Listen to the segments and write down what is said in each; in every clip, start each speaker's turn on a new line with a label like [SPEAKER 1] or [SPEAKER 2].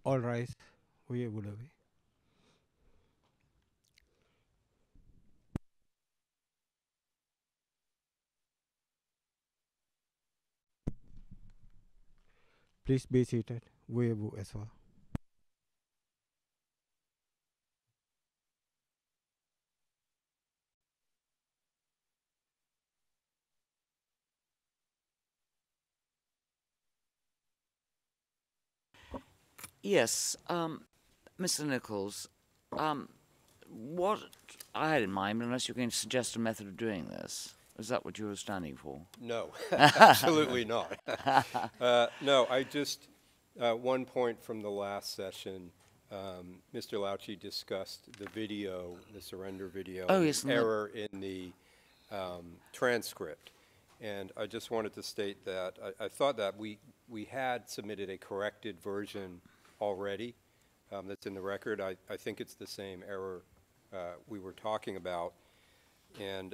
[SPEAKER 1] All rise. We would have. Please be seated. We will as well.
[SPEAKER 2] Yes, Mr. Nichols, what I had in mind, unless you're going to suggest a method of doing this, is that what you were standing for?
[SPEAKER 3] No, absolutely not. No, I just, one point from the last session, Mr. Lauchi discussed the video, the surrender video,
[SPEAKER 2] Oh,
[SPEAKER 3] and
[SPEAKER 2] yes,
[SPEAKER 3] the error in the transcript. And I just wanted to state that I thought that we had submitted a corrected version already that's in the record. I think it's the same error we were talking about. And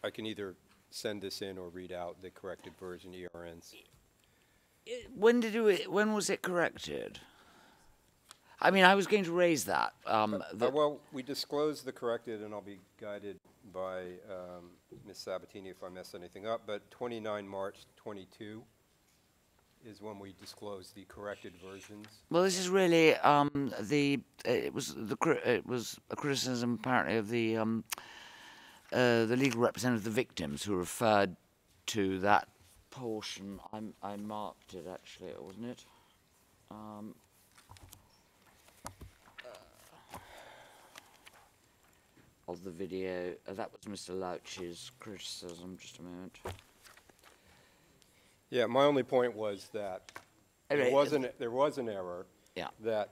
[SPEAKER 3] I can either send this in or read out the corrected version, ERNs.
[SPEAKER 2] When was it corrected? I mean, I was going to raise that.
[SPEAKER 3] Well, we disclosed the corrected, and I'll be guided by Ms. Sabatini if I mess anything up, but 29 March 22 is when we disclosed the corrected versions.
[SPEAKER 2] Well, this is really it was a criticism apparently of the legal representative of the victims who referred to that portion. I marked it actually, wasn't it? Of the video. That was Mr. Lauch's criticism. Just a moment.
[SPEAKER 3] Yeah, my only point was that there was an error that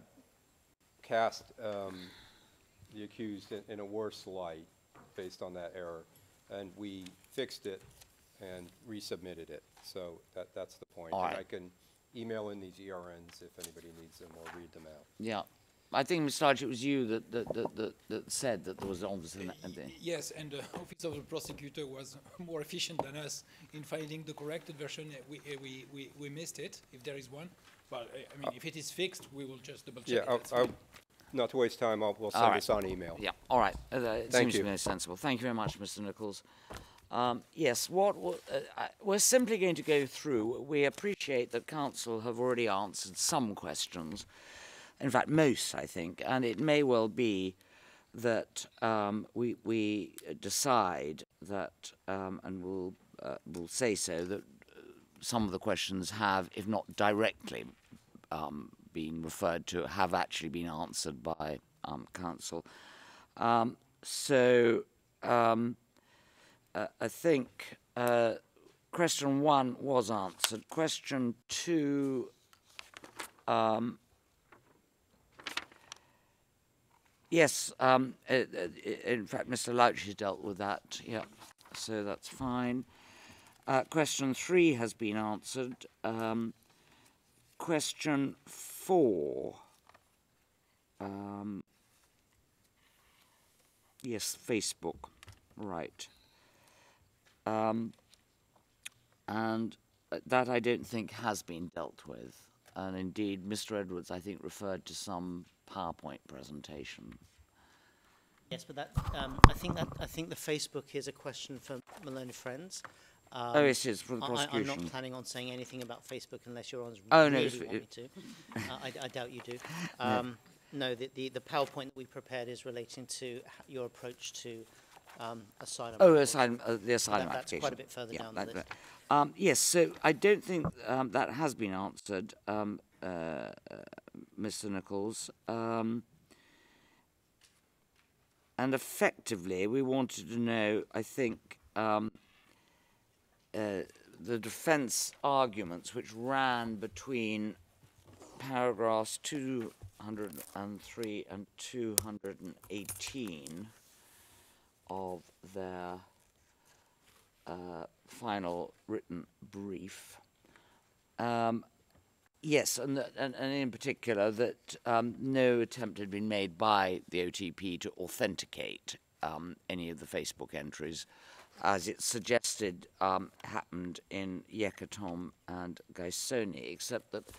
[SPEAKER 3] cast the accused in a worse light based on that error, and we fixed it and resubmitted it. So that's the point.
[SPEAKER 2] All right.
[SPEAKER 3] And I can email in these ERNs if anybody needs them or read them out.
[SPEAKER 2] Yeah. I think, Mr. Larch, it was you that said that there was obviously
[SPEAKER 4] Yes, and the Office of the Prosecutor was more efficient than us in finding the corrected version. We missed it, if there is one. But, I mean, if it is fixed, we will just double check it.
[SPEAKER 3] Not to waste time, we'll send this on email.
[SPEAKER 2] Yeah, all right. It
[SPEAKER 3] Thank
[SPEAKER 2] seems
[SPEAKER 3] you.
[SPEAKER 2] to me sensible. Thank you very much, Mr. Nichols. Yes, we're simply going to go through. We appreciate that Council have already answered some questions. In fact, most, I think, and it may well be that we decide that, and we'll say so, that some of the questions have, if not directly been referred to, have actually been answered by Council. So I think question 1 was answered. Question 2. Yes, in fact, Mr. Lauch has dealt with that, yeah, so that's fine. Question 3 has been answered. Question 4, yes, Facebook, right. And that I don't think has been dealt with. And indeed, Mr. Edwards, I think, referred to some PowerPoint presentation.
[SPEAKER 5] Yes, but that I think the Facebook is a question for Maloney Friends.
[SPEAKER 2] Oh, it is for the prosecution.
[SPEAKER 5] I'm not planning on saying anything about Facebook unless Your Honours really want me to. I doubt you do. No, the PowerPoint that we prepared is relating to your approach to asylum.
[SPEAKER 2] Oh, the asylum application.
[SPEAKER 5] That's quite a bit further down the list.
[SPEAKER 2] Yes, so I don't think that has been answered, Mr. Nichols. And effectively, we wanted to know, I think, the defence arguments which ran between paragraphs 203 and 218 of their final written brief. Yes, and in particular that no attempt had been made by the OTP to authenticate any of the Facebook entries, as it suggested happened in Yekatom and Gaisoni, except that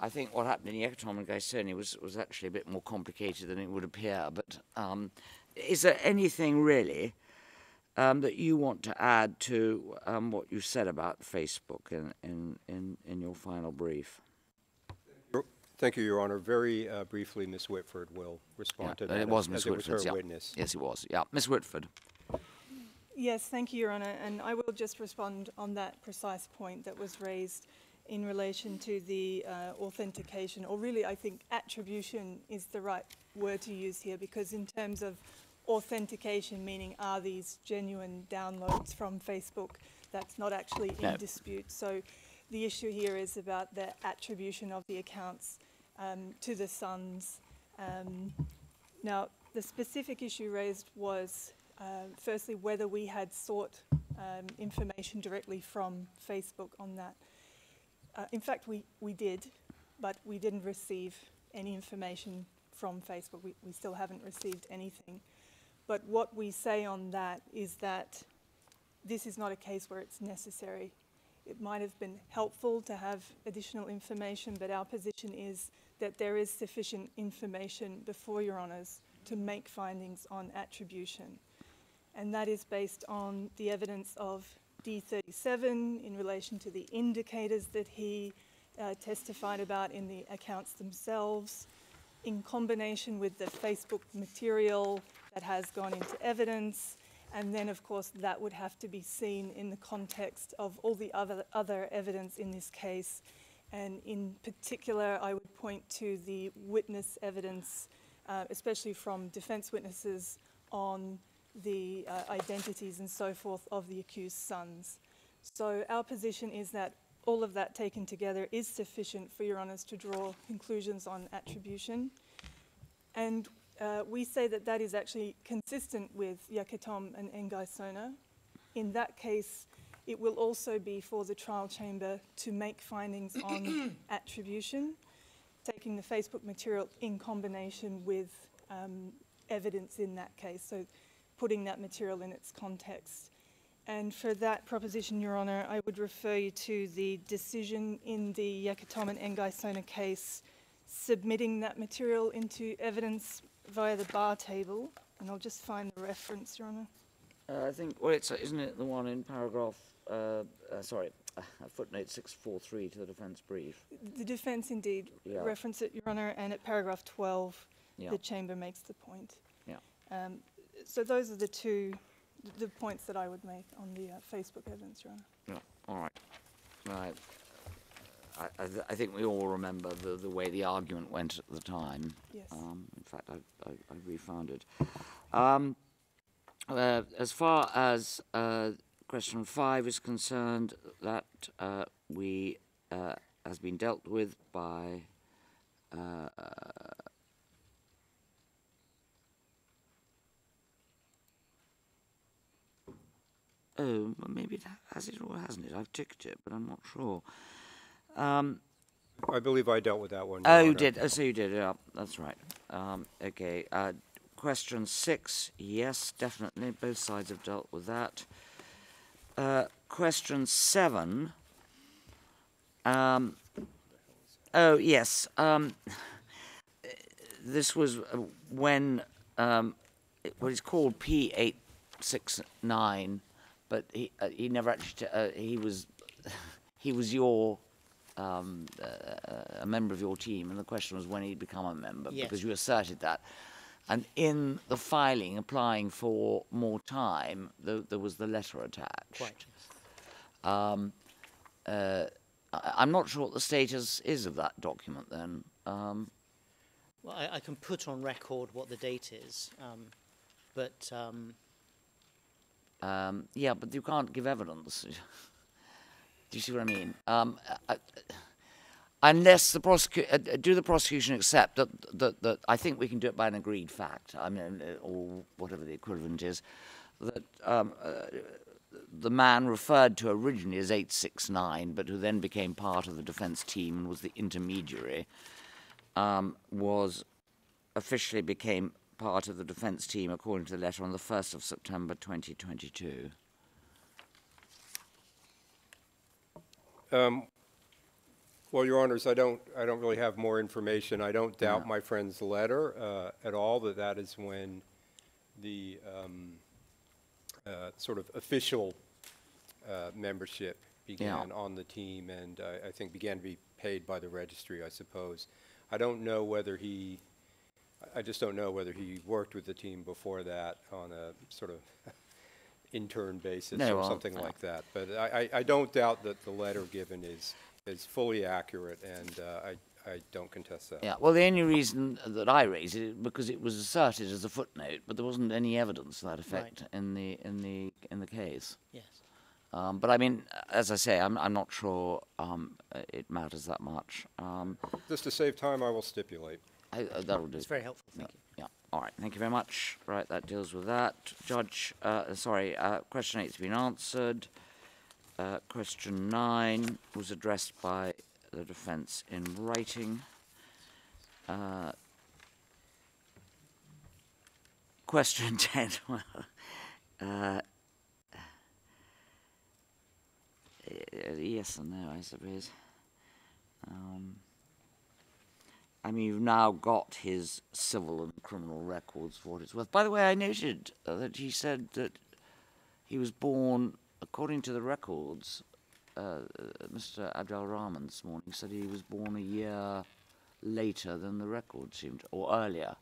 [SPEAKER 2] I think what happened in Yekatom and Gaisoni was actually a bit more complicated than it would appear. But is there anything really that you want to add to what you said about Facebook in your final brief?
[SPEAKER 3] Thank you, Your Honor. Very briefly, Ms. Whitford will respond to that.
[SPEAKER 2] It was
[SPEAKER 3] as
[SPEAKER 2] Ms.
[SPEAKER 3] it was
[SPEAKER 2] Whitford.
[SPEAKER 3] her witness.
[SPEAKER 2] Yes, it was. Yeah, Ms. Whitford.
[SPEAKER 6] Yes, thank you, Your Honour, and I will just respond on that precise point that was raised in relation to the authentication, or really I think attribution is the right word to use here, because in terms of authentication, meaning are these genuine downloads from Facebook, that's not actually in dispute. So the issue here is about the attribution of the accounts to the sons. Now, the specific issue raised was firstly whether we had sought information directly from Facebook on that. In fact, we did, but we didn't receive any information from Facebook. We still haven't received anything. But what we say on that is that this is not a case where it's necessary. It might have been helpful to have additional information, but our position is that there is sufficient information before Your Honours to make findings on attribution. And that is based on the evidence of D37 in relation to the indicators that he testified about in the accounts themselves, in combination with the Facebook material that has gone into evidence, and then of course that would have to be seen in the context of all the other evidence in this case. And in particular, I would point to the witness evidence, especially from defence witnesses on the identities and so forth of the accused sons. So our position is that all of that taken together is sufficient for Your Honours to draw conclusions on attribution. And we say that that is actually consistent with Yekatom and Ngaisona. In that case, it will also be for the trial chamber to make findings on attribution, taking the Facebook material in combination with evidence in that case, so putting that material in its context. And for that proposition, Your Honour, I would refer you to the decision in the Yekatom and Ngaisona case submitting that material into evidence via the bar table. And I'll just find the reference, Your Honour.
[SPEAKER 2] I think, well, isn't it the one in paragraph, footnote 643 to the defence brief?
[SPEAKER 6] The defence indeed reference it, Your Honour, and at paragraph 12, the chamber makes the point.
[SPEAKER 2] Yeah.
[SPEAKER 6] So those are the points that I would make on the Facebook evidence, Your Honour.
[SPEAKER 2] Yeah, all right. I think we all remember the way the argument went at the time.
[SPEAKER 6] Yes.
[SPEAKER 2] In fact, I refound it. As far as question 5 is concerned, that has been dealt with by oh, well, maybe it has it or hasn't it? I've ticked it, but I'm not sure.
[SPEAKER 3] I believe I dealt with that one.
[SPEAKER 2] Oh, you did. Oh, so you did. Yeah, that's right. Okay. Question 6. Yes, definitely. Both sides have dealt with that. Question 7. Oh, yes. This was when what is called P869, but he never actually. He was your. A member of your team, and the question was when he'd become a member, because you asserted that. And in the filing, applying for more time, there was the letter attached.
[SPEAKER 5] Quite.
[SPEAKER 2] I'm not sure what the status is of that document then.
[SPEAKER 5] Well, I can put on record what the date is, but...
[SPEAKER 2] yeah, but you can't give evidence. Do you see what I mean? Unless the do the prosecution accept that I think we can do it by an agreed fact, I mean, or whatever the equivalent is, that the man referred to originally as 869, but who then became part of the defence team and was the intermediary, officially became part of the defence team according to the letter on the 1st of September 2022.
[SPEAKER 3] Well, Your Honors, I don't really have more information. I don't doubt my friend's letter at all, that is when the sort of official membership began on the team, and I think began to be paid by the registry, I suppose. I don't know whether I just don't know whether he worked with the team before that on a sort of intern basis or something like that. But I don't doubt that the letter given is fully accurate, and I don't contest that.
[SPEAKER 2] Yeah, well, the only reason that I raised it is because it was asserted as a footnote, but there wasn't any evidence to that effect in the case.
[SPEAKER 5] Yes.
[SPEAKER 2] But I mean, as I say, I'm not sure it matters that much.
[SPEAKER 3] Just to save time, I will stipulate.
[SPEAKER 2] That'll do.
[SPEAKER 5] It's very helpful, thank you.
[SPEAKER 2] Yeah, all right, thank you very much. Right, that deals with that. Judge, question 8's been answered. Question 9 was addressed by the defence in writing. Question 10, yes and no, I suppose. I mean, you've now got his civil and criminal records for what it's worth. By the way, I noted that he said that he was born, according to the records, Mr. Abd Al Rahman this morning said he was born a year later than the record seemed, or earlier.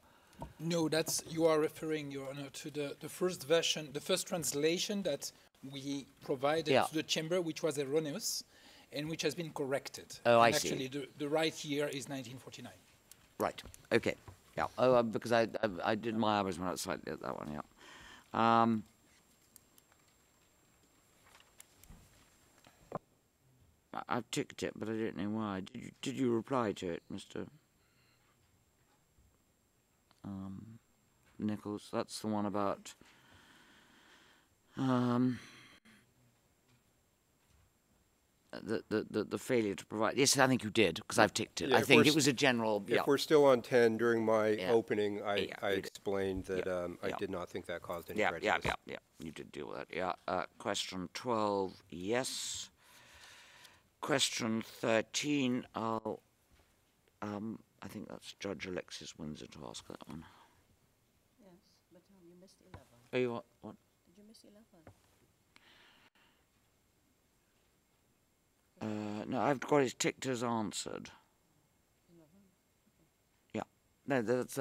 [SPEAKER 4] No, you are referring, Your Honor, to the first version, the first translation that we provided to the chamber, which was erroneous and which has been corrected.
[SPEAKER 2] Oh,
[SPEAKER 4] and
[SPEAKER 2] I see.
[SPEAKER 4] Actually, the right year is 1949.
[SPEAKER 2] Right. Okay. Yeah. Oh, because I did my hours when I was slightly at that one. Yeah. I've ticked it, but I don't know why. Did you reply to it, Mr. Nichols? That's the one about the failure to provide. Yes, I think you did, because I've ticked it.
[SPEAKER 3] Yeah,
[SPEAKER 2] I think it was a general.
[SPEAKER 3] If we're still on 10, during my opening, I explained that I did not think that caused any prejudice.
[SPEAKER 2] Yeah. You did deal with that. Yeah. Question 12, yes. Question 13, I think that's Judge Alexis Windsor to ask that one.
[SPEAKER 7] Yes, but you missed 11.
[SPEAKER 2] Oh, you what?
[SPEAKER 7] Did you miss 11?
[SPEAKER 2] No, I've got it ticked as answered.
[SPEAKER 7] 11?
[SPEAKER 2] Yeah. No, that's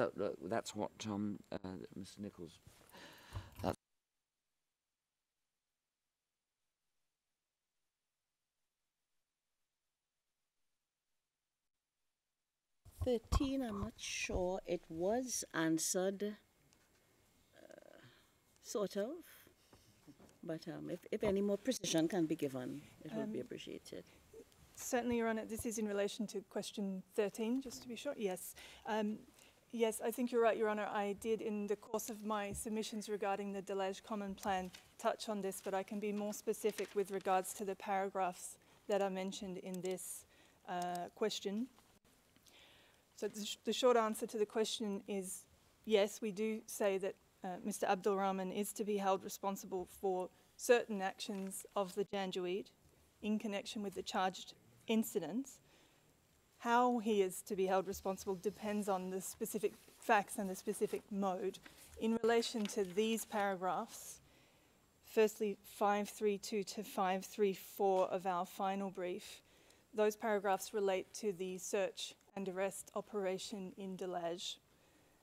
[SPEAKER 2] what Mr. Nichols. That's
[SPEAKER 7] 13, I'm not sure. It was answered, sort of. But if any more precision can be given, it would be appreciated.
[SPEAKER 6] Certainly, Your Honour, this is in relation to question 13, just to be sure. Yes. Yes, I think you're right, Your Honour. I did, in the course of my submissions regarding the Delage Common Plan, touch on this, but I can be more specific with regards to the paragraphs that are mentioned in this question. So the short answer to the question is yes, we do say that Mr. Abd Al Rahman is to be held responsible for certain actions of the Janjaweed in connection with the charged incidents. How he is to be held responsible depends on the specific facts and the specific mode. In relation to these paragraphs, firstly 532 to 534 of our final brief, those paragraphs relate to the search and arrest operation in Delage.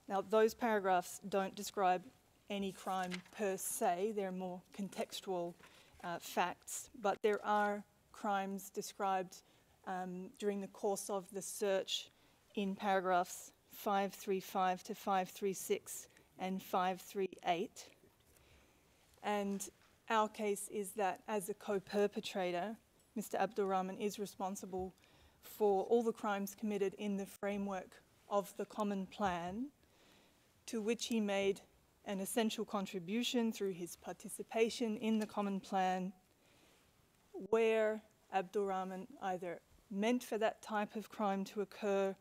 [SPEAKER 6] Now, those paragraphs don't describe any crime per se, they're more contextual facts, but there are crimes described during the course of the search in paragraphs 535 to 536 and 538. And our case is that as a co-perpetrator, Mr. Abd Al Rahman is responsible for all the crimes committed in the framework of the Common Plan, to which he made an essential contribution through his participation in the Common Plan, where Abd Al Rahman either meant for that type of crime to occur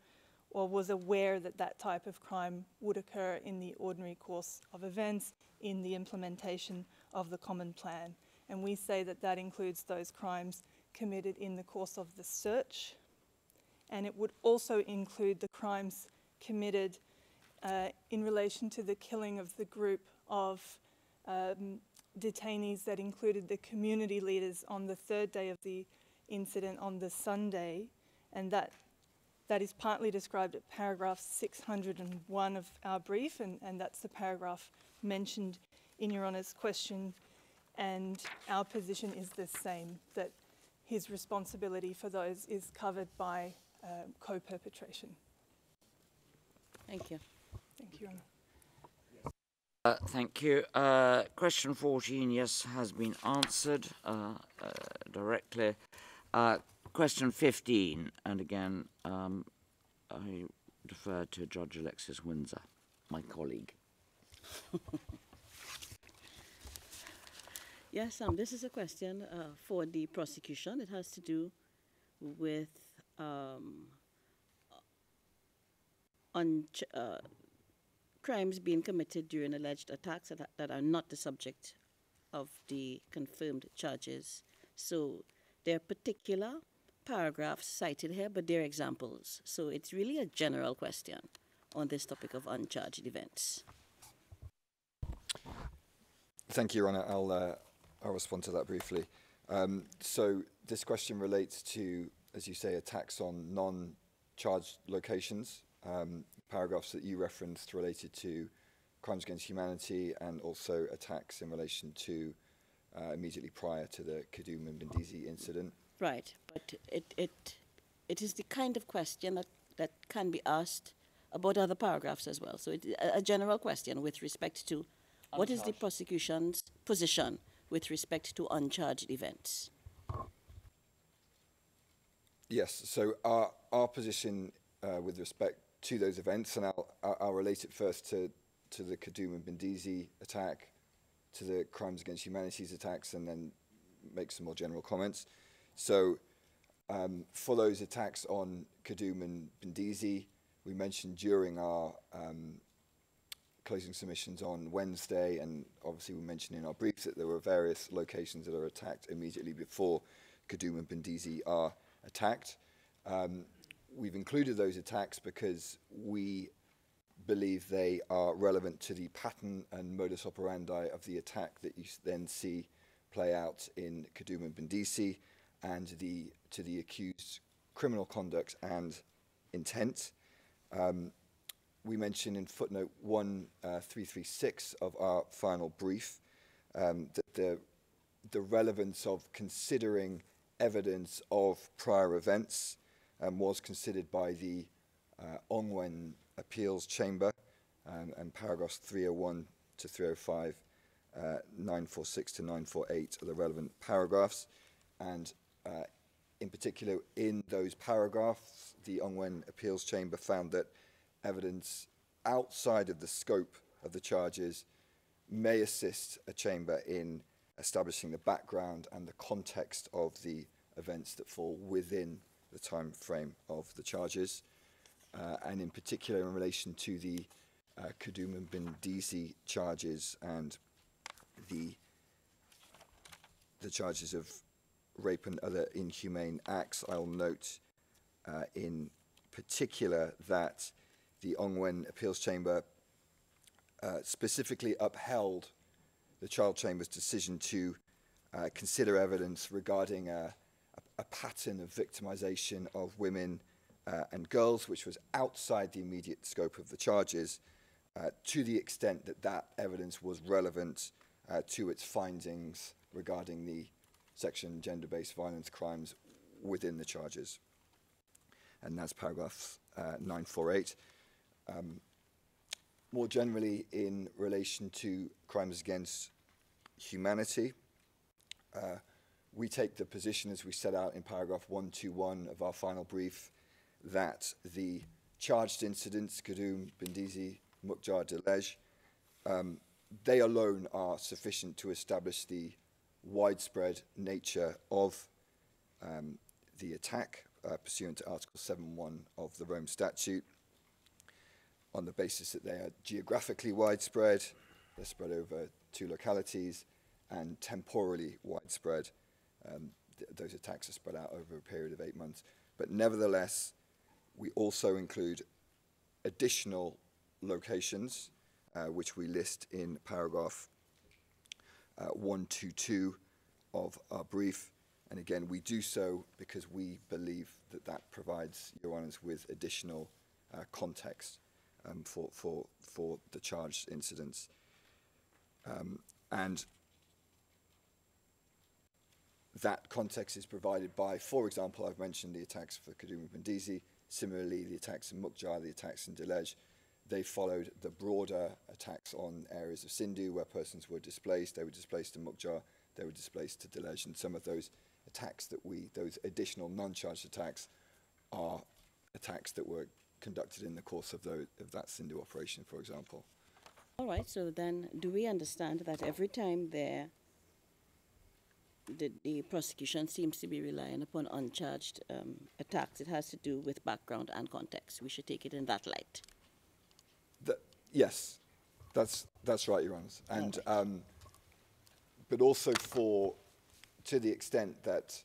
[SPEAKER 6] or was aware that that type of crime would occur in the ordinary course of events in the implementation of the Common Plan. And we say that that includes those crimes committed in the course of the search, and it would also include the crimes committed in relation to the killing of the group of detainees that included the community leaders on the third day of the incident on the Sunday, and that is partly described at paragraph 601 of our brief, and that's the paragraph mentioned in Your Honour's question, and our position is the same, that his responsibility for those is covered by co-perpetration.
[SPEAKER 7] Thank you.
[SPEAKER 6] Thank you, Your Honour.
[SPEAKER 2] Thank you. Question 14, yes, has been answered directly. Question 15, and again, I defer to Judge Alexis Windsor, my colleague.
[SPEAKER 7] Yes, this is a question for the prosecution. It has to do with crimes being committed during alleged attacks that are not the subject of the confirmed charges. So there are particular paragraphs cited here, but they're examples. So it's really a general question on this topic of uncharged events.
[SPEAKER 8] Thank you, Your Honour. I'll respond to that briefly. So this question relates to, as you say, attacks on non-charged locations. Paragraphs that you referenced related to crimes against humanity and also attacks in relation to immediately prior to the Kaddoum and Bendizi incident. Right,
[SPEAKER 7] but it is the kind of question that can be asked about other paragraphs as well. So a general question with respect to what is the prosecution's position with respect to uncharged events?
[SPEAKER 8] Yes, so our position with respect to those events, and I'll relate it first to the Kaddoum and Bendizi attack, to the crimes against humanities attacks, and then make some more general comments. So for those attacks on Kaddoum and Bendizi, we mentioned during our closing submissions on Wednesday, and obviously we mentioned in our briefs that there were various locations that are attacked immediately before Kaddoum and Bendizi are attacked. We've included those attacks because we believe they are relevant to the pattern and modus operandi of the attack that you then see play out in Kaddoum and Bendizi, and to the accused criminal conduct and intent. We mentioned in footnote 1336 of our final brief that the relevance of considering evidence of prior events was considered by the Ongwen Appeals Chamber, and paragraphs 301 to 305, 946 to 948 are the relevant paragraphs. And in particular, in those paragraphs, the Ongwen Appeals Chamber found that evidence outside of the scope of the charges may assist a chamber in establishing the background and the context of the events that fall within the time frame of the charges, and in particular in relation to the Kaddoum and Bendizi charges and the charges of rape and other inhumane acts. I'll note in particular that the Ongwen Appeals Chamber specifically upheld the Child Chamber's decision to consider evidence regarding a pattern of victimization of women and girls, which was outside the immediate scope of the charges, to the extent that that evidence was relevant to its findings regarding the section gender-based violence crimes within the charges. And that's paragraph 948. More generally, in relation to crimes against humanity, we take the position, as we set out in paragraph 121 of our final brief, that the charged incidents, Kaddoum, Bendizi, Mukjar, Delej, they alone are sufficient to establish the widespread nature of the attack pursuant to Article 7.1 of the Rome Statute, on the basis that they are geographically widespread, they're spread over 2 localities, and temporally widespread. Those attacks are spread out over a period of 8 months. But nevertheless, We also include additional locations, which we list in paragraph 122 of our brief. And again, we do so because we believe that that provides Your Honours with additional context for the charged incidents. And that context is provided by, for example, I've mentioned the attacks for Kaduma Bendizi, similarly the attacks in Mukjar, the attacks in Dilej. They followed the broader attacks on areas of Sindhu where persons were displaced. They were displaced to Mukjar, they were displaced to Dilej, and some of those attacks that those additional non-charged attacks are attacks that were conducted in the course of that Sindhu operation, for example.
[SPEAKER 7] All right, so then do we understand that every time the prosecution seems to be relying upon uncharged attacks, it has to do with background and context? We should take it in that light.
[SPEAKER 8] Yes, that's right, Your Honours. And but also to the extent that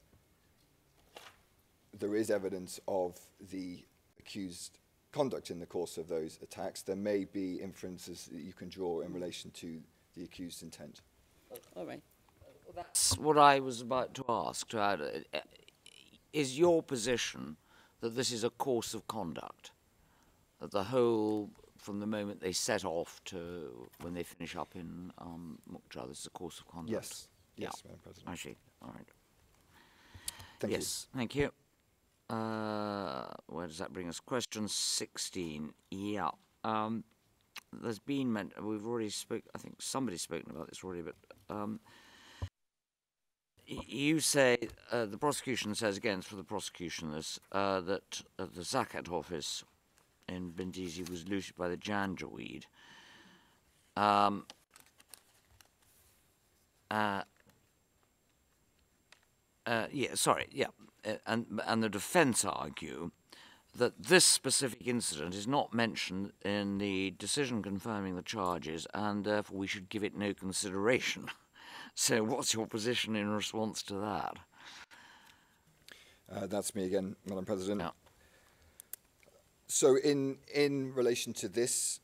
[SPEAKER 8] there is evidence of the accused conduct in the course of those attacks, there may be inferences that you can draw in relation to the accused's intent.
[SPEAKER 7] All right.
[SPEAKER 2] That's what I was about to ask. Is your position that this is a course of conduct? That the whole, from the moment they set off to when they finish up in Mukjar, this is a course of conduct?
[SPEAKER 8] Yes. Yes,
[SPEAKER 2] yeah.
[SPEAKER 8] Madam President.
[SPEAKER 2] I see. All right.
[SPEAKER 8] Thank you.
[SPEAKER 2] Yes, thank you. Where does that bring us? Question 16. Yeah. There's been, we've already spoken, I think somebody's spoken about this already, but you say, the prosecution says, again, it's for the prosecution, this, that the Zakat office in Bendizi was looted by the Janjaweed. And the defence argue that this specific incident is not mentioned in the decision confirming the charges, and therefore we should give it no consideration. So what's your position in response to that?
[SPEAKER 8] That's me again, Madam President.
[SPEAKER 2] Yeah.
[SPEAKER 8] So in relation to this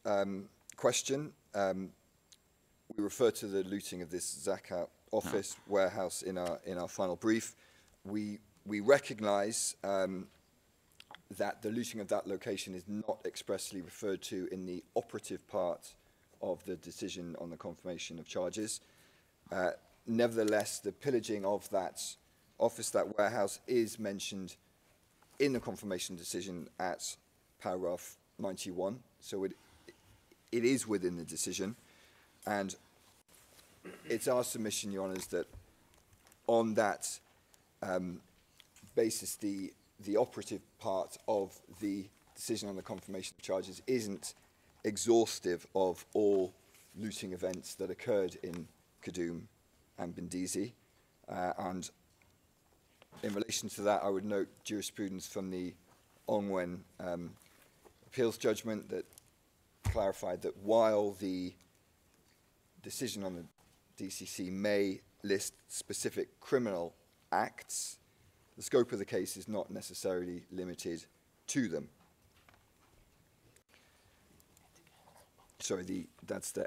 [SPEAKER 8] question, we refer to the looting of this Zakat office warehouse in our final brief. We recognise that the looting of that location is not expressly referred to in the operative part of the decision on the confirmation of charges. Nevertheless, the pillaging of that office, that warehouse, is mentioned in the confirmation decision at paragraph 91. So it is within the decision. And it's our submission, Your Honours, that on that basis, the operative part of the decision on the confirmation of charges isn't exhaustive of all looting events that occurred in Kadum and Bendizi. And in relation to that, I would note jurisprudence from the Ongwen appeals judgment that clarified that while the decision on the DCC may list specific criminal acts, the scope of the case is not necessarily limited to them. Sorry, that's the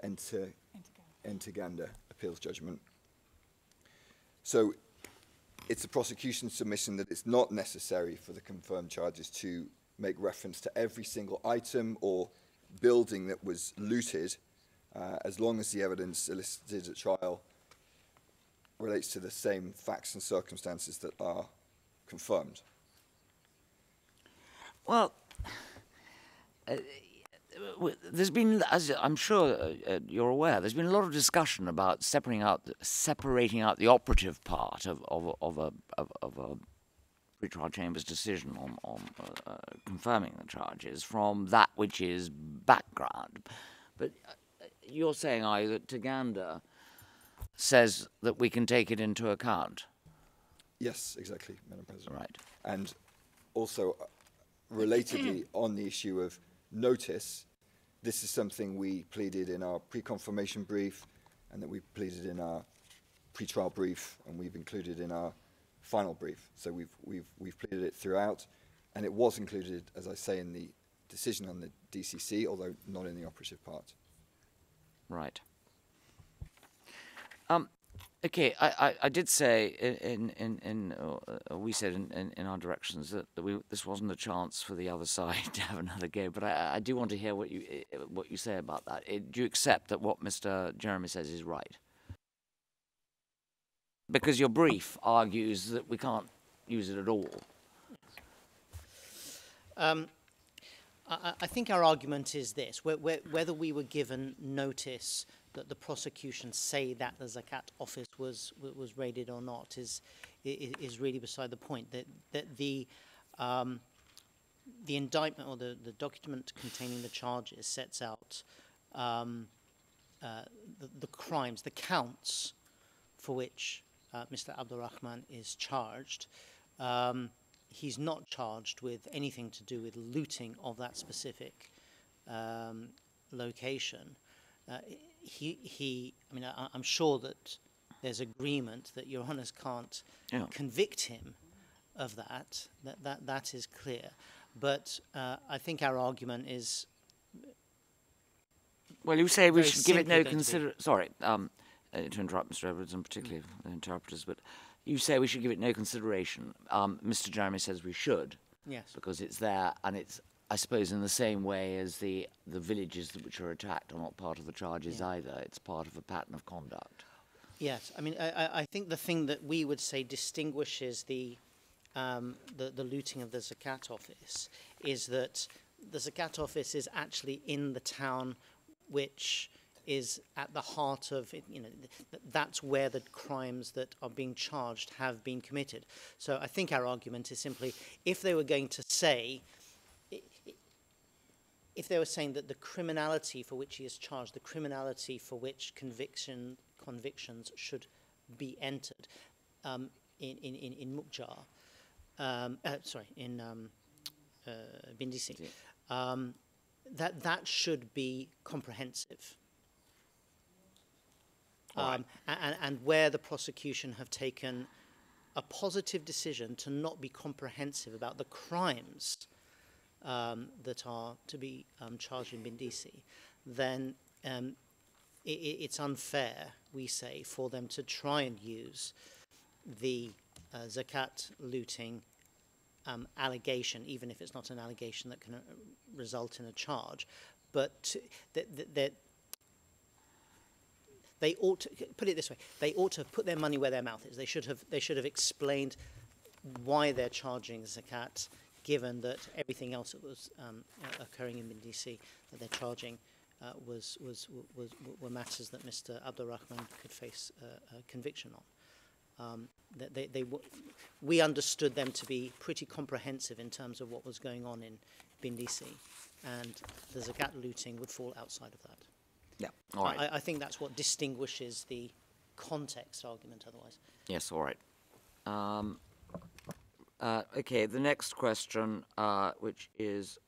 [SPEAKER 8] Entaganda appeals judgment. So it's the prosecution's submission that it's not necessary for the confirmed charges to make reference to every single item or building that was looted, as long as the evidence elicited at trial relates to the same facts and circumstances that are confirmed.
[SPEAKER 2] Well, there's been, as I'm sure you're aware, there's been a lot of discussion about separating out the operative part of a pre-trial chamber's decision on confirming the charges from that which is background. But you're saying, that Taganda says that we can take it into account?
[SPEAKER 8] Yes, exactly, Madam President.
[SPEAKER 2] Right.
[SPEAKER 8] And also, relatedly, on the issue of notice, this is something we pleaded in our pre-confirmation brief and that we pleaded in our pre-trial brief and we've included in our final brief. So we've pleaded it throughout. And it was included, as I say, in the decision on the DCC, although not in the operative part.
[SPEAKER 2] Right. Okay, I did say we said in our directions that this wasn't a chance for the other side to have another go, but I do want to hear what you say about that. Do you accept that what Mr. Jeremy says is right? Because your brief argues that we can't use it at all.
[SPEAKER 5] I think our argument is this: whether we were given notice that the prosecution say that the Zakat office was raided or not is really beside the point. That the indictment or the document containing the charges sets out the crimes, the counts for which Mr. Abd Al Rahman is charged. He's not charged with anything to do with looting of that specific location. I'm sure that there's agreement that Your Honours can't convict him of that. That is clear. But I think our argument is.
[SPEAKER 2] Well, you say we should give it no consideration. Sorry, to interrupt Mr. Edwards and particularly the interpreters, but you say we should give it no consideration. Mr. Jeremy says we should.
[SPEAKER 5] Yes.
[SPEAKER 2] Because it's there, and it's, I suppose, in the same way as the villages which are attacked are not part of the charges either. It's part of a pattern of conduct.
[SPEAKER 5] Yes, I mean, I think the thing that we would say distinguishes the looting of the Zakat office is that the Zakat office is actually in the town, which is at the heart of it. That's where the crimes that are being charged have been committed. So I think our argument is simply, if they were going to say. If they were saying that the criminality for which he is charged, the criminality for which convictions should be entered in Mukjar, in Bindisi, that should be comprehensive. And where the prosecution have taken a positive decision to not be comprehensive about the crimes that are to be charged in Bindisi, then it's unfair, we say, for them to try and use the Zakat looting allegation, even if it's not an allegation that can result in a charge, but they ought to put it this way: they ought to have put their money where their mouth is. They should have explained why they're charging Zakat, given that everything else that was occurring in Bindisi that they're charging were matters that Mr. Abd Al Rahman could face a conviction on. We understood them to be pretty comprehensive in terms of what was going on in Bindisi, and the Zakat looting would fall outside of that.
[SPEAKER 2] Yeah, all right.
[SPEAKER 5] I think that's what distinguishes the context argument otherwise.
[SPEAKER 2] Yes, all right. Okay, the next question, which is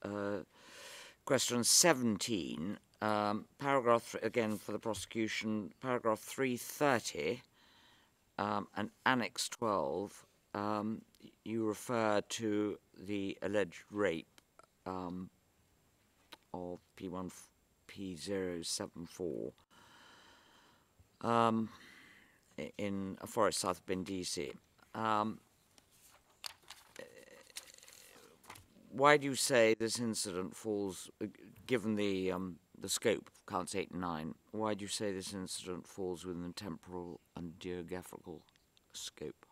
[SPEAKER 2] question 17, paragraph, again for the prosecution, paragraph 330 and Annex 12, you refer to the alleged rape of P074 in a forest south of Bindisi. Why do you say this incident falls, given the scope of counts 8 and 9, why do you say this incident falls within the temporal and geographical scope?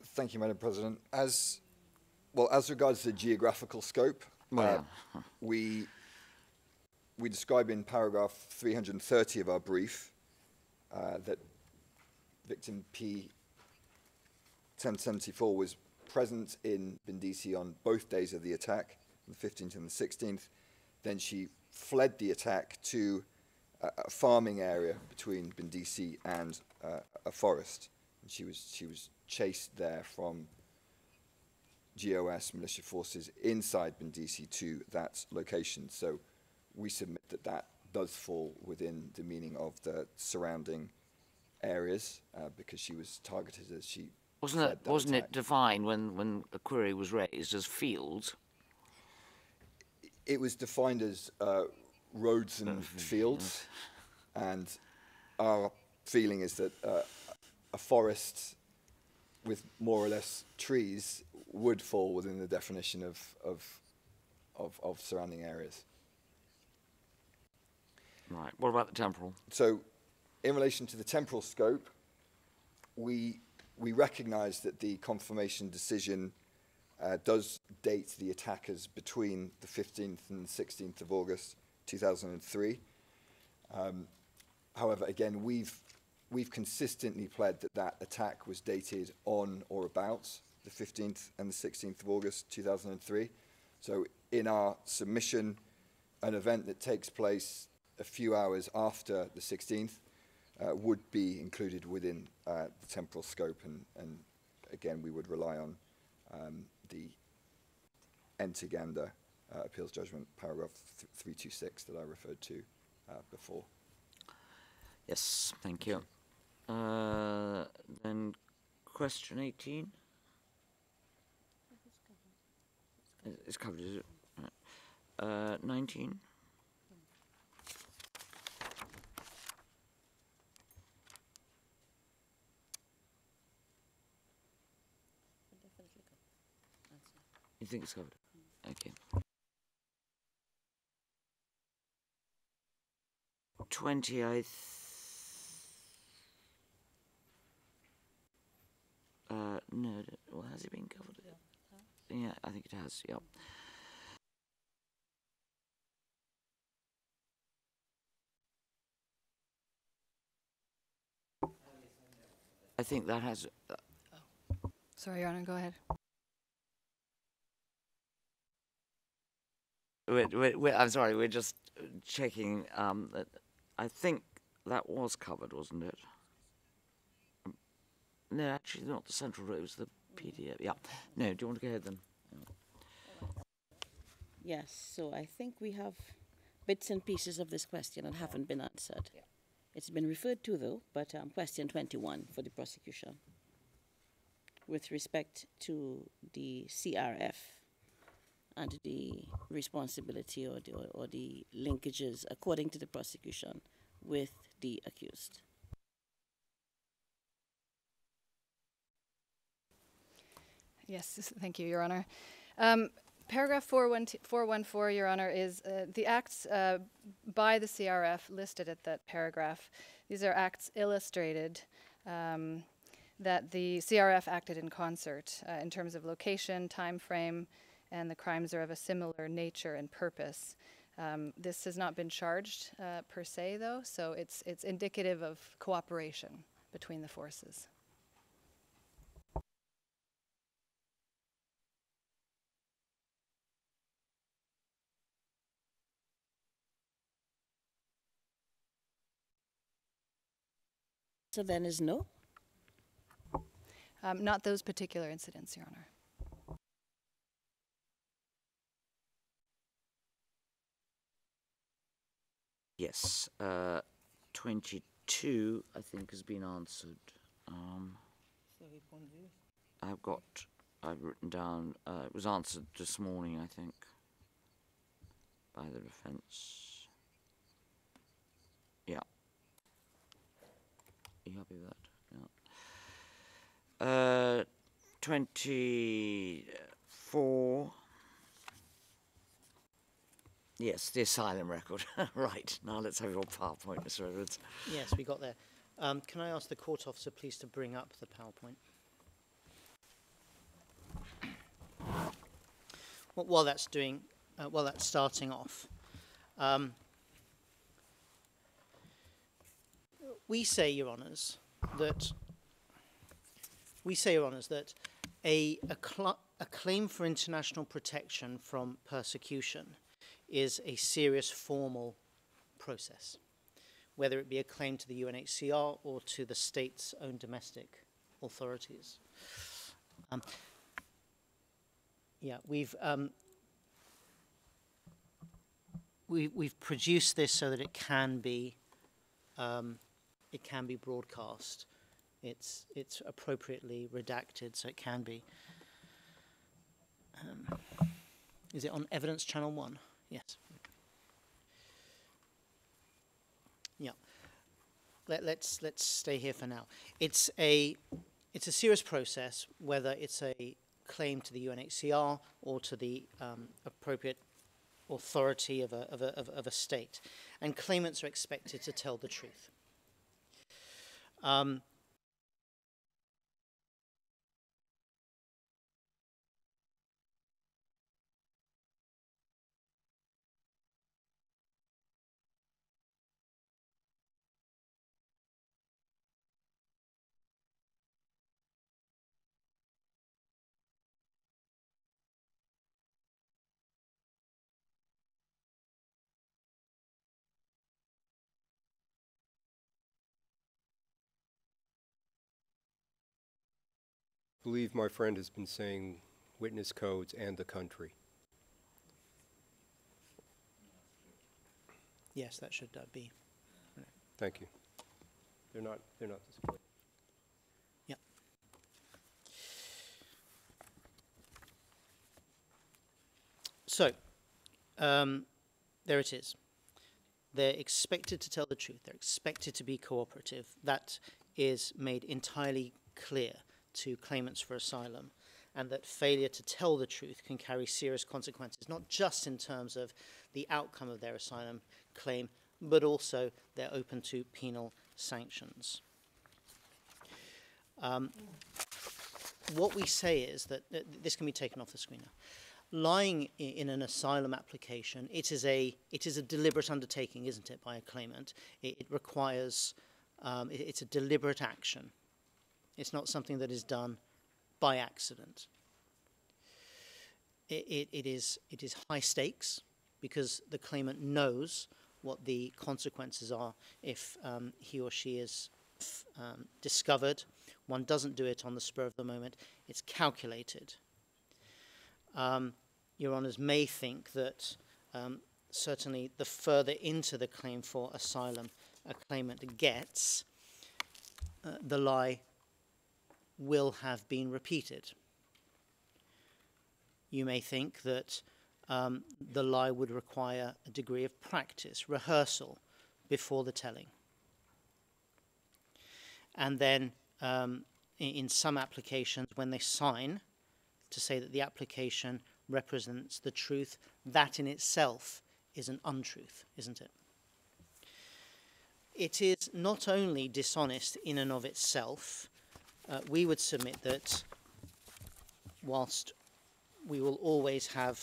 [SPEAKER 8] Thank you, Madam President. As regards the geographical scope, we describe in paragraph 330 of our brief that victim P1074 was present in Bindisi on both days of the attack, the 15th and the 16th. Then she fled the attack to a farming area between Bindisi and a forest. And she was chased there from GOS militia forces inside Bindisi to that location. So we submit that does fall within the meaning of the surrounding areas because she was targeted as she
[SPEAKER 2] Wasn't it defined when a query was raised as fields?
[SPEAKER 8] It was defined as roads and fields, and our feeling is that a forest with more or less trees would fall within the definition of surrounding areas.
[SPEAKER 2] Right. What about the temporal?
[SPEAKER 8] So, in relation to the temporal scope, we recognise that the confirmation decision does date the attack as between the 15th and 16th of August 2003. However, again, we've consistently pled that that attack was dated on or about the 15th and the 16th of August 2003. So in our submission, an event that takes place a few hours after the 16th would be included within the temporal scope, and again, we would rely on the Entaganda appeals judgment, paragraph 326 that I referred to before.
[SPEAKER 2] Yes, thank you. Then question 18. It's covered, is it? Right. 19. You think it's covered? Okay. 20, no, well, has it been covered? Yeah, I think it has, yep. I think that has...
[SPEAKER 9] Sorry, Your Honor, go ahead.
[SPEAKER 2] I'm sorry, we're just checking that. I think that was covered, wasn't it? No, actually not the central road, it was the PDF. Yeah. No, do you want to go ahead then?
[SPEAKER 7] Yes, so I think we have bits and pieces of this question that haven't been answered. Yeah. It's been referred to, though, but question 21 for the prosecution. With respect to the CRF and the responsibility or the linkages, according to the prosecution, with the accused.
[SPEAKER 9] Yes, thank you, Your Honor. Paragraph 414, Your Honor, is the acts by the CRF listed at that paragraph. These are acts illustrated that the CRF acted in concert in terms of location, time frame, and the crimes are of a similar nature and purpose. This has not been charged per se, though, so it's indicative of cooperation between the forces.
[SPEAKER 7] So then is no?
[SPEAKER 9] Not those particular incidents, Your Honor.
[SPEAKER 2] Yes, 22, I think, has been answered. I've written down, it was answered this morning, I think, by the defence. Yeah. Are you happy with that? Yeah. 24. Yes, the asylum record. Right, now let's have your PowerPoint, Mr. Edwards.
[SPEAKER 5] Yes, we got there. Can I ask the court officer, please, to bring up the PowerPoint? Well, while that's starting off, we say, Your Honours, that a claim for international protection from persecution is a serious formal process, whether it be a claim to the UNHCR or to the state's own domestic authorities. We've produced this so that it can be broadcast it's appropriately redacted, so it can be. Is it on Evidence Channel 1? Yes. Yeah. Let's stay here for now. It's a serious process, whether it's a claim to the UNHCR or to the appropriate authority of a state, and claimants are expected to tell the truth.
[SPEAKER 3] I believe my friend has been saying witness codes and the country.
[SPEAKER 5] Yes, that should be.
[SPEAKER 3] Thank you. They're not displayed.
[SPEAKER 5] Yeah. So, there it is. They're expected to tell the truth. They're expected to be cooperative. That is made entirely clear to claimants for asylum, and that failure to tell the truth can carry serious consequences, not just in terms of the outcome of their asylum claim, but also they're open to penal sanctions. What we say is that this can be taken off the screen now. Lying in an asylum application, it is a deliberate undertaking, isn't it, by a claimant? It requires, it's a deliberate action. It's not something that is done by accident. It is high stakes, because the claimant knows what the consequences are if he or she is discovered. One doesn't do it on the spur of the moment. It's calculated. Your Honours may think that certainly the further into the claim for asylum a claimant gets, the lie will have been repeated. You may think that the lie would require a degree of practice, rehearsal, before the telling. And then in some applications, when they sign to say that the application represents the truth, that in itself is an untruth, isn't it? It is not only dishonest in and of itself. We would submit that whilst we will always have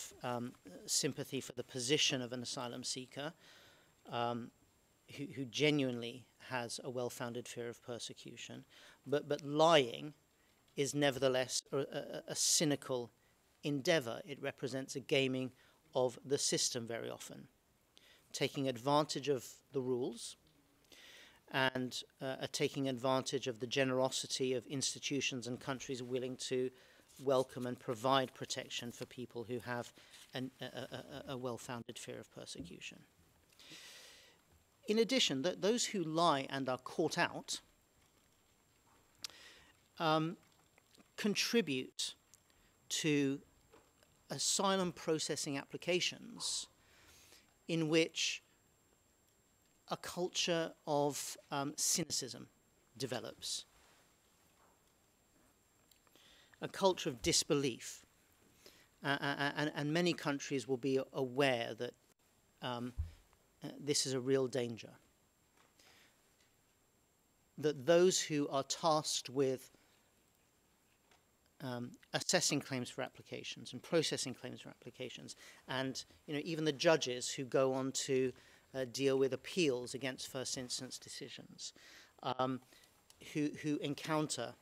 [SPEAKER 5] sympathy for the position of an asylum seeker who genuinely has a well-founded fear of persecution, but lying is nevertheless a cynical endeavour. It represents a gaming of the system very often, taking advantage of the rules and taking advantage of the generosity of institutions and countries willing to welcome and provide protection for people who have a well-founded fear of persecution. In addition, those who lie and are caught out contribute to asylum processing applications in which a culture of cynicism develops, a culture of disbelief, and many countries will be aware that this is a real danger, that those who are tasked with assessing claims for applications and processing claims for applications, and even the judges who go on to deal with appeals against first instance decisions, who encounter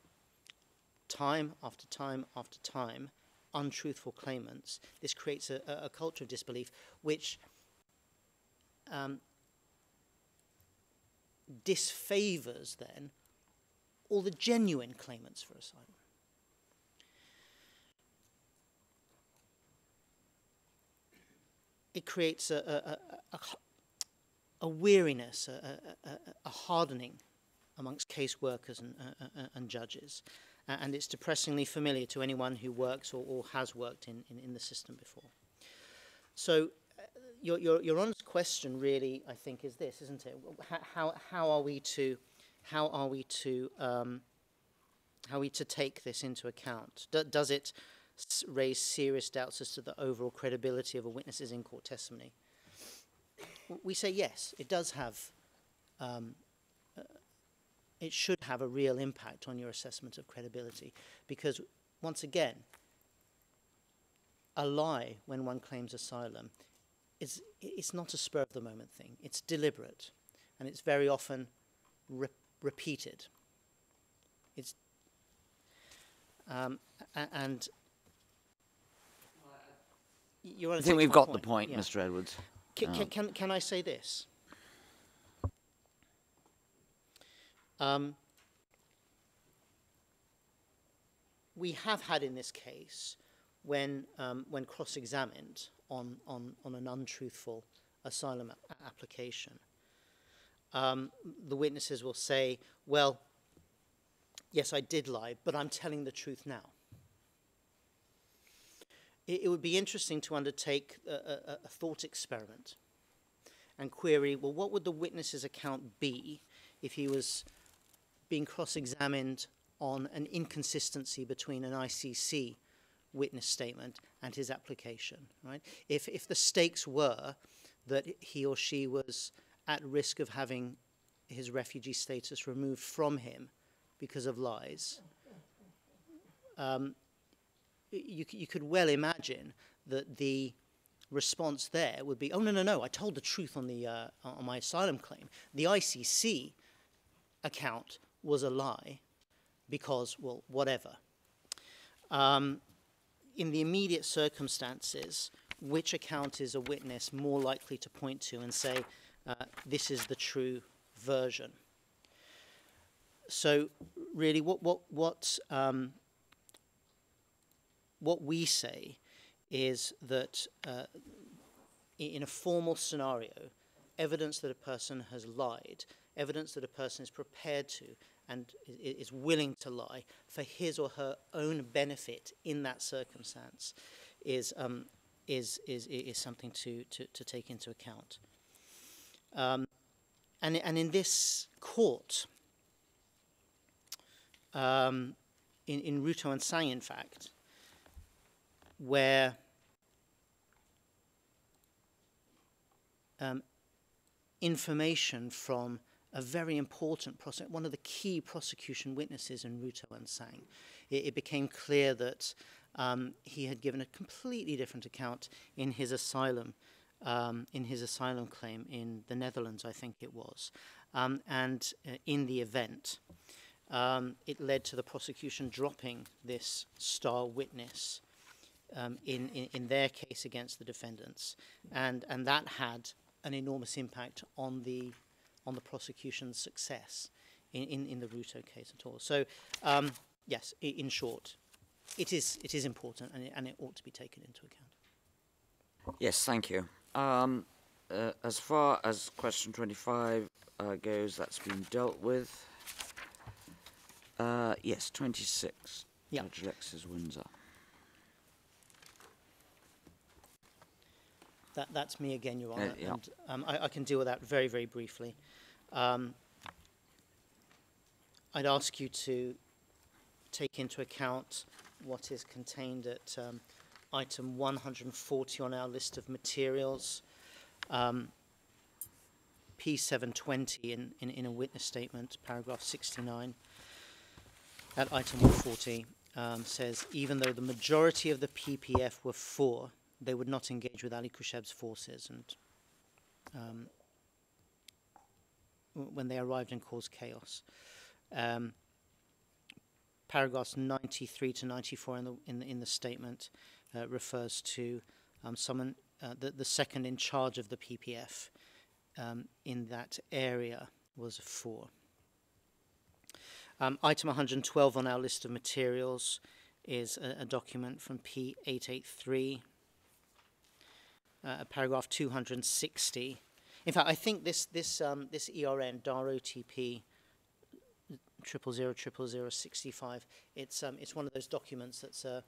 [SPEAKER 5] time after time after time untruthful claimants. This creates a culture of disbelief which disfavours then all the genuine claimants for asylum. It creates a weariness, a hardening amongst caseworkers and judges. And it's depressingly familiar to anyone who works or has worked in the system before. So your honest question really, I think, is this, isn't it? How are we to take this into account? Does it raise serious doubts as to the overall credibility of a witness's in-court testimony? We say yes, it does have, it should have a real impact on your assessment of credibility, because once again, a lie when one claims asylum it's not a spur of the moment thing. It's deliberate, and it's very often repeated. It's and you
[SPEAKER 2] I think we've got the point, yeah. Mr. Edwards.
[SPEAKER 5] Can I say this? We have had in this case, when cross-examined on an untruthful asylum application, the witnesses will say, well, yes, I did lie, but I'm telling the truth now. It would be interesting to undertake a thought experiment and query, well, what would the witness's account be if he was being cross-examined on an inconsistency between an ICC witness statement and his application, right? If the stakes were that he or she was at risk of having his refugee status removed from him because of lies, you could well imagine that the response there would be, oh, no, I told the truth on my asylum claim. The ICC account was a lie because, well, whatever. In the immediate circumstances, which account is a witness more likely to point to and say, this is the true version? So really what we say is that in a formal scenario, evidence that a person has lied, evidence that a person is prepared to and is willing to lie for his or her own benefit in that circumstance is something to take into account. And in this court, in Ruto and Sang, in fact, where information from a very important one of the key prosecution witnesses in Ruto and Sang, it became clear that he had given a completely different account in his asylum claim in the Netherlands, I think it was, and in the event, it led to the prosecution dropping this star witness in their case against the defendants, and that had an enormous impact on the prosecution's success in the Ruto case at all. So yes, in short, it is important, and it ought to be taken into account.
[SPEAKER 2] Yes, thank you. As far as question 25 goes, that's been dealt with. Yes, 26.
[SPEAKER 5] Yeah.
[SPEAKER 2] Judge Alexis Windsor.
[SPEAKER 5] That's me again, Your Honour,
[SPEAKER 2] yeah.
[SPEAKER 5] And I can deal with that very, very briefly. I'd ask you to take into account what is contained at item 140 on our list of materials, P720 in a witness statement, paragraph 69, at item 140, says, even though the majority of the PPF were for, they would not engage with Ali Kusheb's forces, and when they arrived and caused chaos. Paragraphs 93 to 94 in the statement refers to someone, the second in charge of the PPF in that area was for. Item 112 on our list of materials is a document from P883. Paragraph 260. In fact, I think this ERN, DAR OTP, 0000065. It's one of those documents that's a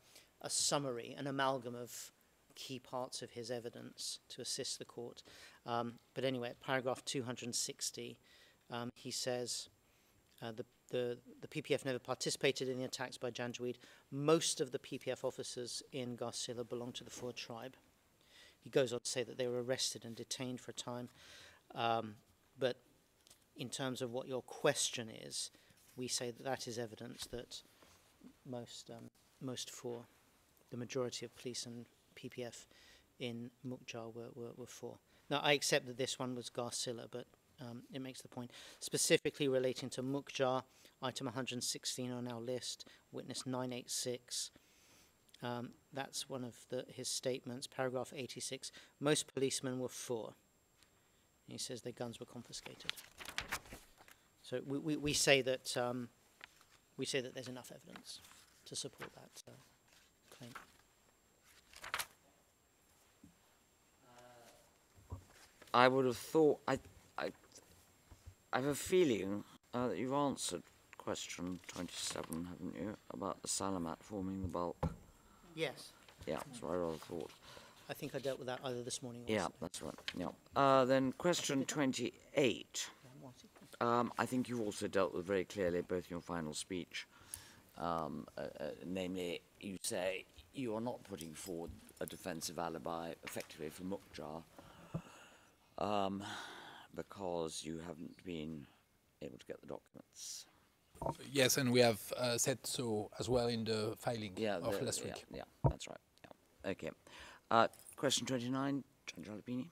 [SPEAKER 5] summary, an amalgam of key parts of his evidence to assist the court. But anyway, at paragraph 260, he says the PPF never participated in the attacks by Janjaweed. Most of the PPF officers in Garcilla belong to the Fur tribe. He goes on to say that they were arrested and detained for a time. But in terms of what your question is, we say that that is evidence that most for the majority of police and PPF in Mukjar were for. Now, I accept that this one was Garcilla, but it makes the point. Specifically relating to Mukjar, item 116 on our list, witness 986. That's one of his statements, paragraph 86. Most policemen were for. He says their guns were confiscated. So we say that there's enough evidence to support that claim.
[SPEAKER 2] I would have thought, I have a feeling that you've answered question 27, haven't you, about the Salamat forming the bulk?
[SPEAKER 5] Yes.
[SPEAKER 2] Yeah, that's what I rather thought.
[SPEAKER 5] I think I dealt with that either this morning or
[SPEAKER 2] Yeah,
[SPEAKER 5] yesterday.
[SPEAKER 2] that's right. Yeah. Then question 28. I think you've also dealt with very clearly, both in your final speech. Namely, you say you are not putting forward a defensive alibi effectively for Mukjar because you haven't been able to get the documents.
[SPEAKER 4] Yes, and we have said so as well in the filing of last week.
[SPEAKER 2] Yeah, that's right. Yeah. Okay. Question 29, John Jalabini.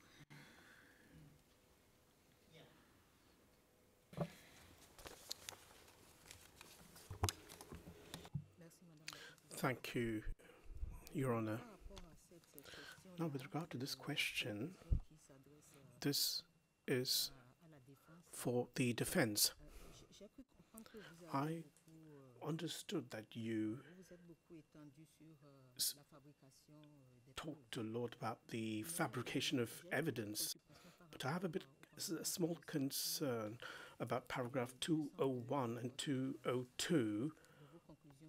[SPEAKER 10] Thank you, Your Honour. Now, with regard to this question, this is for the defence. I understood that you talked a lot about the fabrication of evidence, but I have a small concern about paragraph 201 and 202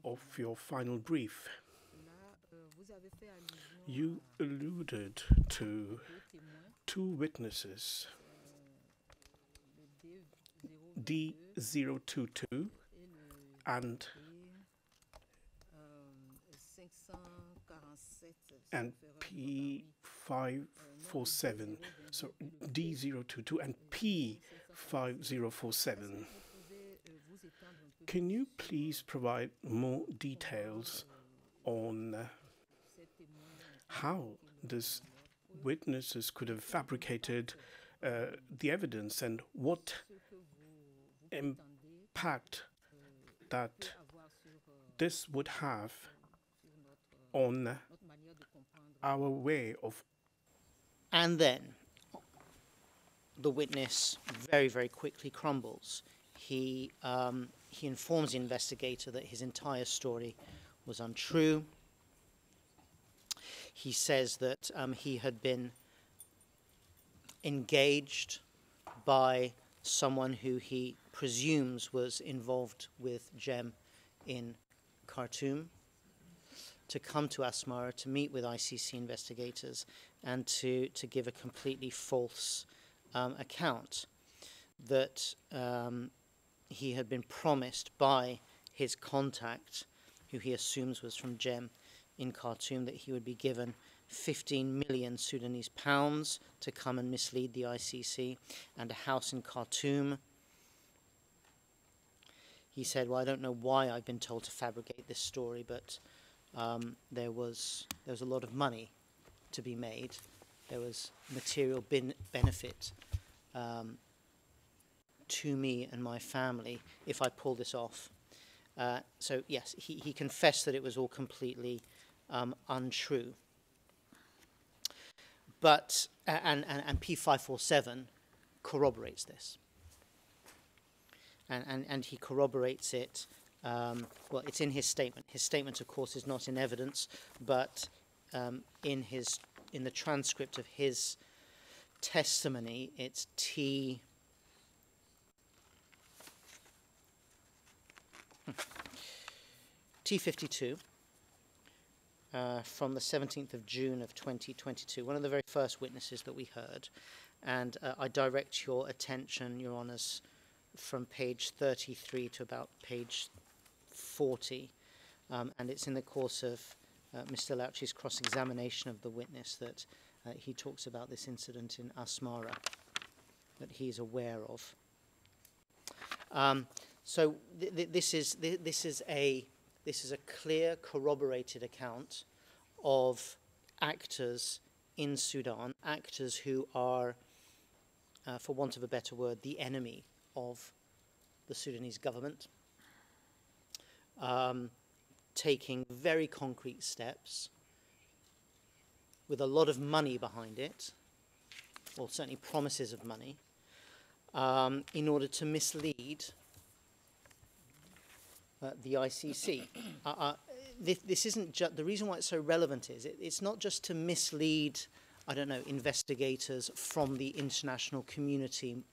[SPEAKER 10] of your final brief. You alluded to two witnesses, D022 and P547. So D022 and P5047. Can you please provide more details on how these witnesses could have fabricated the evidence and what impact that this would have on our way of...
[SPEAKER 5] And then the witness very, very quickly crumbles. He informs the investigator that his entire story was untrue. He says that he had been engaged by someone who he presumes was involved with Jem in Khartoum to come to Asmara to meet with ICC investigators and to give a completely false account that he had been promised by his contact, who he assumes was from Jem in Khartoum, that he would be given 15 million Sudanese pounds to come and mislead the ICC and a house in Khartoum. He said, well, I don't know why I've been told to fabricate this story, but there was a lot of money to be made. There was material benefit to me and my family if I pull this off. So yes, he confessed that it was all completely untrue. But and P547 corroborates this, and he corroborates it. Well, it's in his statement. His statement, of course, is not in evidence, but in the transcript of his testimony, it's T52 from the 17th of June of 2022, one of the very first witnesses that we heard. And I direct your attention, Your Honours, from page 33 to about page 40. And it's in the course of Mr. Lauchi's cross-examination of the witness that he talks about this incident in Asmara that he's aware of. So this is a clear, corroborated account of actors in Sudan, actors who are, for want of a better word, the enemy of the Sudanese government, taking very concrete steps with a lot of money behind it, or certainly promises of money, in order to mislead the ICC. This isn't just, the reason why it's so relevant is it's not just to mislead, I don't know, investigators from the international community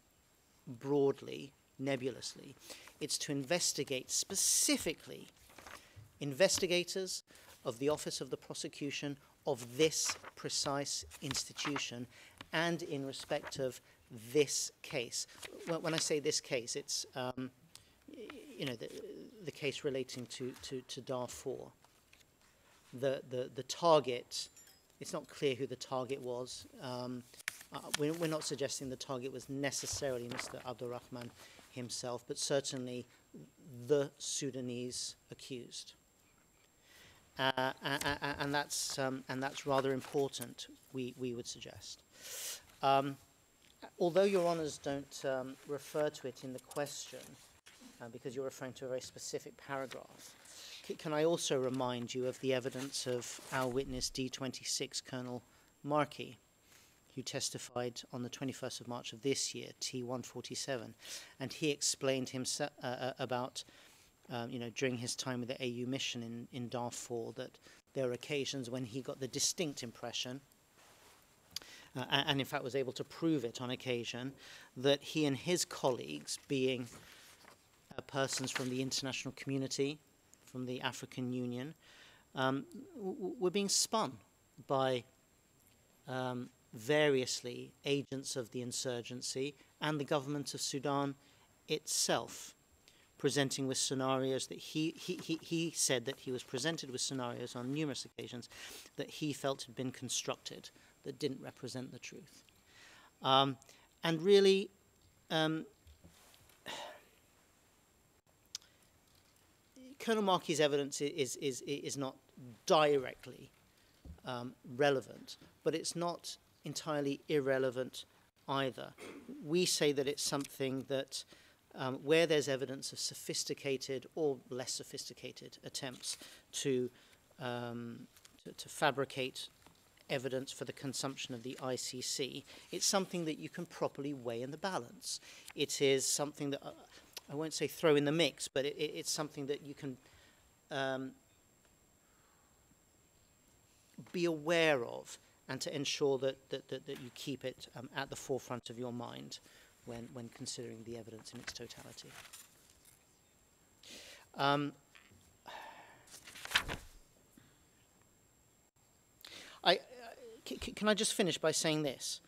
[SPEAKER 5] broadly, nebulously. It's to investigate specifically investigators of the Office of the Prosecution of this precise institution and in respect of this case. When I say this case, it's you know, the case relating to Darfur. The target, it's not clear who the target was. We're not suggesting the target was necessarily Mr. Abd Al Rahman himself, but certainly the Sudanese accused. And that's rather important, we would suggest. Although Your Honours don't refer to it in the question, because you're referring to a very specific paragraph, can I also remind you of the evidence of our witness D26 Colonel Markey, who testified on the 21st of March of this year, T147, and he explained himself about, you know, during his time with the AU mission in Darfur, that there were occasions when he got the distinct impression, and in fact was able to prove it on occasion, that he and his colleagues, being persons from the international community, from the African Union, were being spun by variously agents of the insurgency and the government of Sudan itself, presenting with scenarios that he said that he was presented with scenarios on numerous occasions that he felt had been constructed, that didn't represent the truth. And really, Colonel Markey's evidence is not directly relevant, but it's not entirely irrelevant either. We say that it's something that, where there's evidence of sophisticated or less sophisticated attempts to fabricate evidence for the consumption of the ICC, it's something that you can properly weigh in the balance. It is something that, I won't say throw in the mix, but it's something that you can be aware of, and to ensure that you keep it at the forefront of your mind when considering the evidence in its totality. Can I just finish by saying this?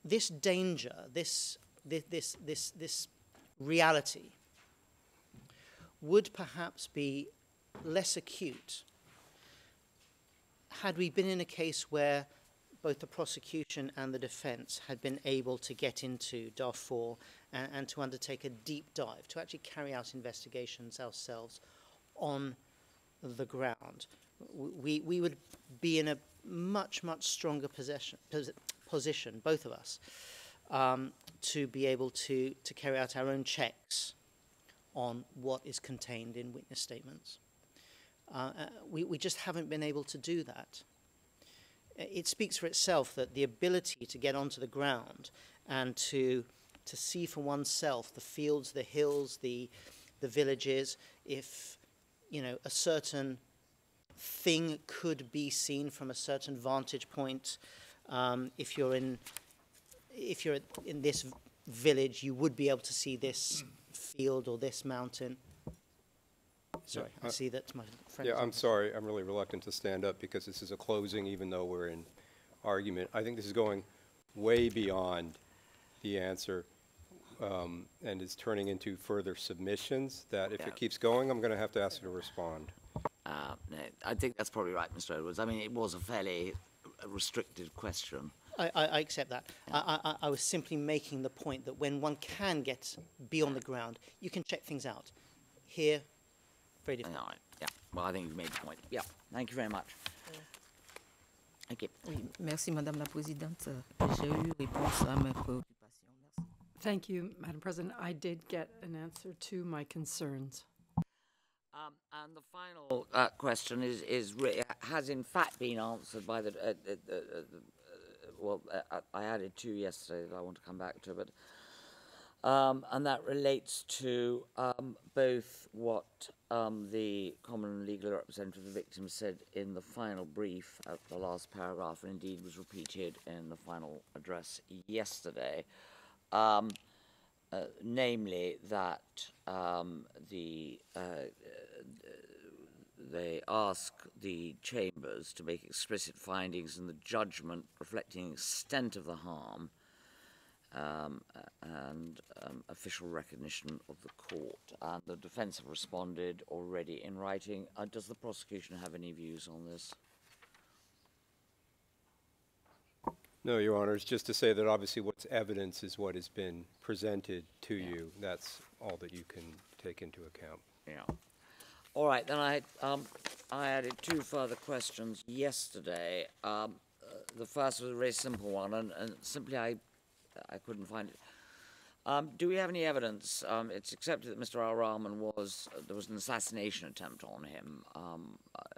[SPEAKER 5] This danger, this reality would perhaps be less acute had we been in a case where both the prosecution and the defense had been able to get into Darfur and to undertake a deep dive, to actually carry out investigations ourselves on the ground. We would be in a much stronger position, both of us, to be able to carry out our own checks on what is contained in witness statements. We just haven't been able to do that. It speaks for itself that the ability to get onto the ground and to see for oneself the fields, the hills, the villages, if, you know, a certain thing could be seen from a certain vantage point. If you're in this village, you would be able to see this field or this mountain. Sorry, I see that my friend.
[SPEAKER 3] Yeah, I'm sorry. I'm really reluctant to stand up because this is a closing, even though we're in argument. I think this is going way beyond the answer and is turning into further submissions that if it keeps going, I'm going to have to ask you to respond.
[SPEAKER 2] No, I think that's probably right, Mr. Edwards. I mean, it was a fairly restricted question.
[SPEAKER 5] I accept that. I was simply making the point that when one can get beyond the ground, you can check things out. Here, very different.
[SPEAKER 2] All right, yeah. Well, I think you've made the point. Yeah, thank you very much. Thank you.
[SPEAKER 11] Oui, merci Madame la Présidente. J'ai eu réponse à mes préoccupations. Merci.
[SPEAKER 12] Thank you, Madam President. I did get an answer to my concerns.
[SPEAKER 2] And the final question has in fact been answered by the, I added two yesterday that I want to come back to, but, and that relates to both what the common and legal representative of the victim said in the final brief at the last paragraph, and indeed was repeated in the final address yesterday, namely that they ask the chambers to make explicit findings in the judgment reflecting the extent of the harm and official recognition of the court. And the defence have responded already in writing. Does the prosecution have any views on this?
[SPEAKER 3] No, Your Honor, it's just to say that obviously what's evidence is what has been presented to you. That's all that you can take into account.
[SPEAKER 2] Yeah. All right, then I added two further questions yesterday. The first was a very simple one, and simply I couldn't find it. Do we have any evidence? It's accepted that Mr. Al Rahman there was an assassination attempt on him, I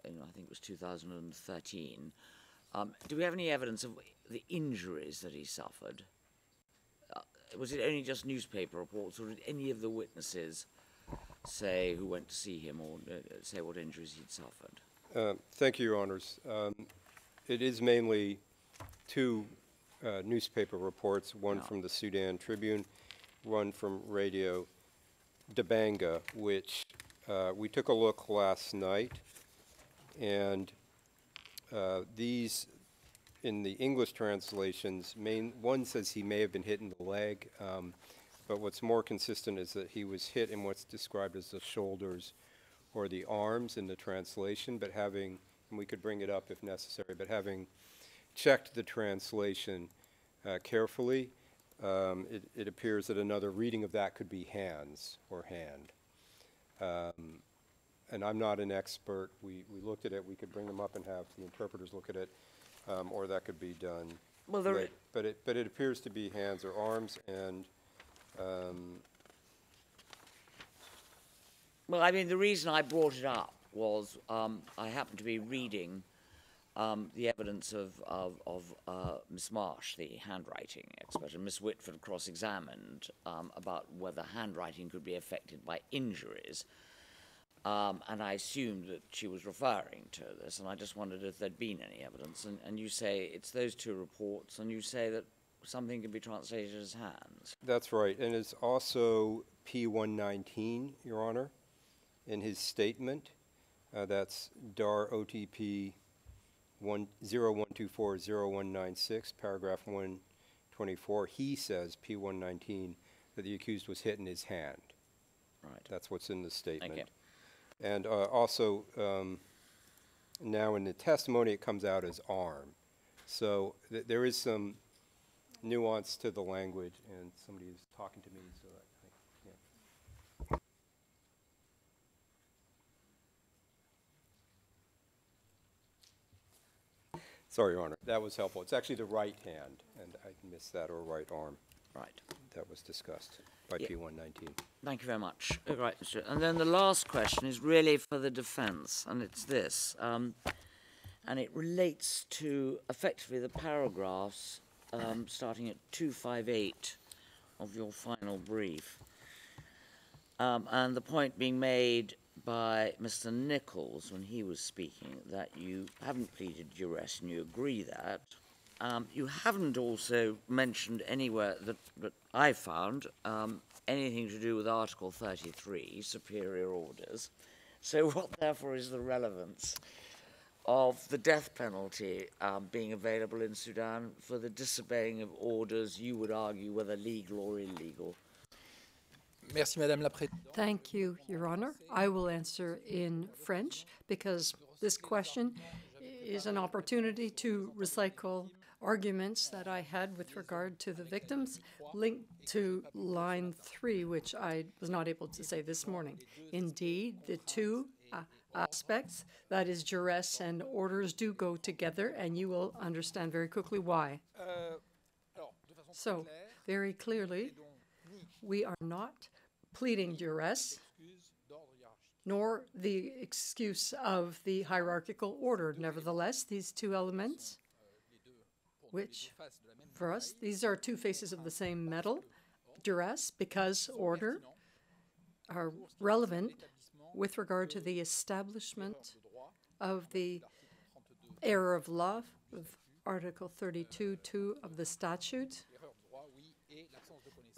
[SPEAKER 2] think it was 2013. Do we have any evidence of the injuries that he suffered? Was it only just newspaper reports, or did any of the witnesses say who went to see him or say what injuries he'd suffered?
[SPEAKER 3] Thank you, Your Honors. It is mainly two newspaper reports, one from the Sudan Tribune, one from Radio Dabanga, which we took a look last night, and these, in the English translations, one says he may have been hit in the leg, but what's more consistent is that he was hit in what's described as the shoulders or the arms in the translation, but having, and we could bring it up if necessary, but having checked the translation carefully, it appears that another reading of that could be hands or hand. And I'm not an expert. We looked at it. We could bring them up and have the interpreters look at it, or that could be done.
[SPEAKER 2] Well,
[SPEAKER 3] but it appears to be hands or arms, and
[SPEAKER 2] well, I mean, the reason I brought it up was I happened to be reading the evidence of Miss Marsh, the handwriting expert, and Miss Whitford cross-examined about whether handwriting could be affected by injuries. And I assumed that she was referring to this, and I just wondered if there'd been any evidence. And you say it's those two reports, and you say that something can be translated as hands.
[SPEAKER 3] That's right, and it's also P119, Your Honor, in his statement. That's DAR OTP 01240196, paragraph 124. He says, P119, that the accused was hit in his hand.
[SPEAKER 2] Right.
[SPEAKER 3] That's what's in the statement.
[SPEAKER 2] Thank you.
[SPEAKER 3] And also, now in the testimony, it comes out as arm. So there is some nuance to the language, and somebody is talking to me, so yeah. Sorry, Your Honor, that was helpful. It's actually the right hand, and I missed that, or right arm.
[SPEAKER 2] Right.
[SPEAKER 3] That was discussed by P119.
[SPEAKER 2] Thank you very much. Right, Mr. And then the last question is really for the defence, and it's this. And it relates to, effectively, the paragraphs starting at 258 of your final brief. And the point being made by Mr. Nichols when he was speaking, that you haven't pleaded duress and you agree that, you haven't also mentioned anywhere that I found anything to do with Article 33, superior orders. So what, therefore, is the relevance of the death penalty being available in Sudan for the disobeying of orders, you would argue, whether legal or illegal?
[SPEAKER 4] Merci, Madame la Présidente.
[SPEAKER 12] Thank you, Your Honor. I will answer in French because this question is an opportunity to recycle arguments that I had with regard to the victims linked to line 3, which I was not able to say this morning. Indeed, the two aspects, that is duress and orders, do go together, and you will understand very quickly why. So, very clearly, we are not pleading duress, nor the excuse of the hierarchical order. Nevertheless, these two elements, which, for us, these are two faces of the same metal, duress, because order, are relevant with regard to the establishment of the error of law of Article 32(2) of the statute.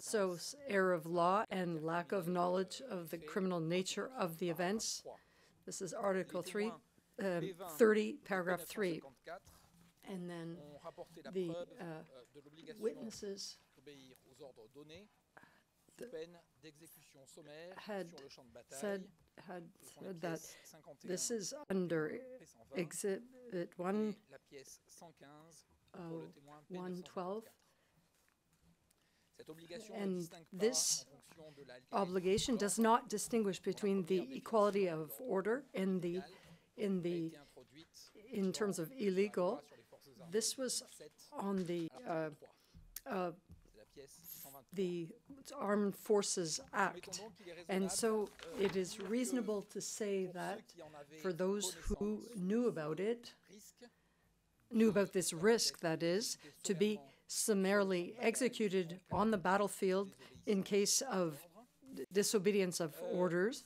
[SPEAKER 12] So error of law and lack of knowledge of the criminal nature of the events. This is Article 30, paragraph 3. And then the witnesses had said that this is under Exhibit 112. And this obligation does not distinguish between the equality of order and in terms of illegal. This was on the Armed Forces Act. And so it is reasonable to say that for those who knew about it, knew about this risk, that is, to be summarily executed on the battlefield in case of disobedience of orders,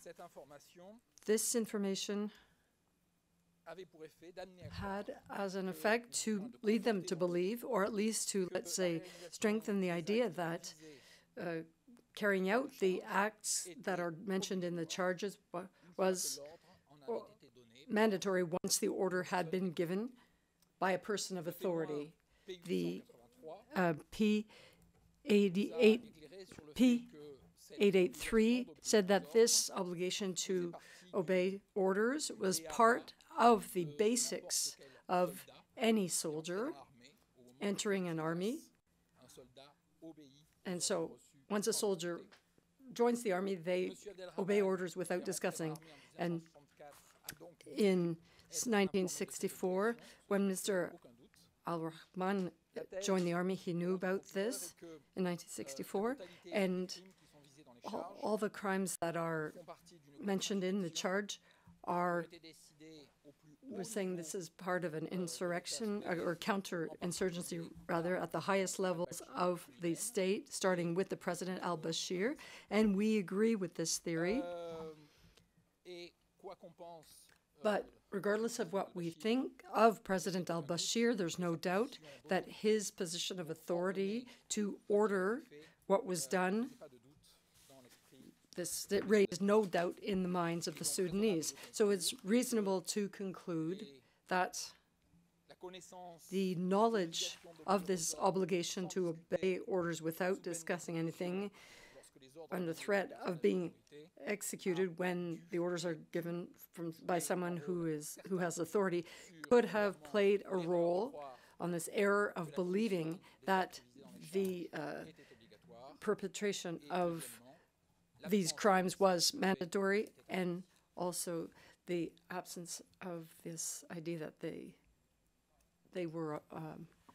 [SPEAKER 12] this information had as an effect to lead them to believe, or at least to, let's say, strengthen the idea that carrying out the acts that are mentioned in the charges was mandatory once the order had been given by a person of authority. The P883 said that this obligation to obey orders was part of the basics of any soldier entering an army. And so once a soldier joins the army, they obey orders without discussing. And in 1964, when Mr. Abd Al Rahman joined the army, he knew about this in 1964, and all the crimes that are mentioned in the charge are, we're saying this is part of an insurrection, or counter-insurgency, rather, at the highest levels of the state, starting with the President al-Bashir, and we agree with this theory. But regardless of what we think of President al-Bashir, there's no doubt that his position of authority to order what was done, this raised no doubt in the minds of the Sudanese. So it's reasonable to conclude that the knowledge of this obligation to obey orders without discussing anything, under threat of being executed when the orders are given by someone who has authority, could have played a role on this error of believing that the perpetration of these crimes was mandatory, and also the absence of this idea that they were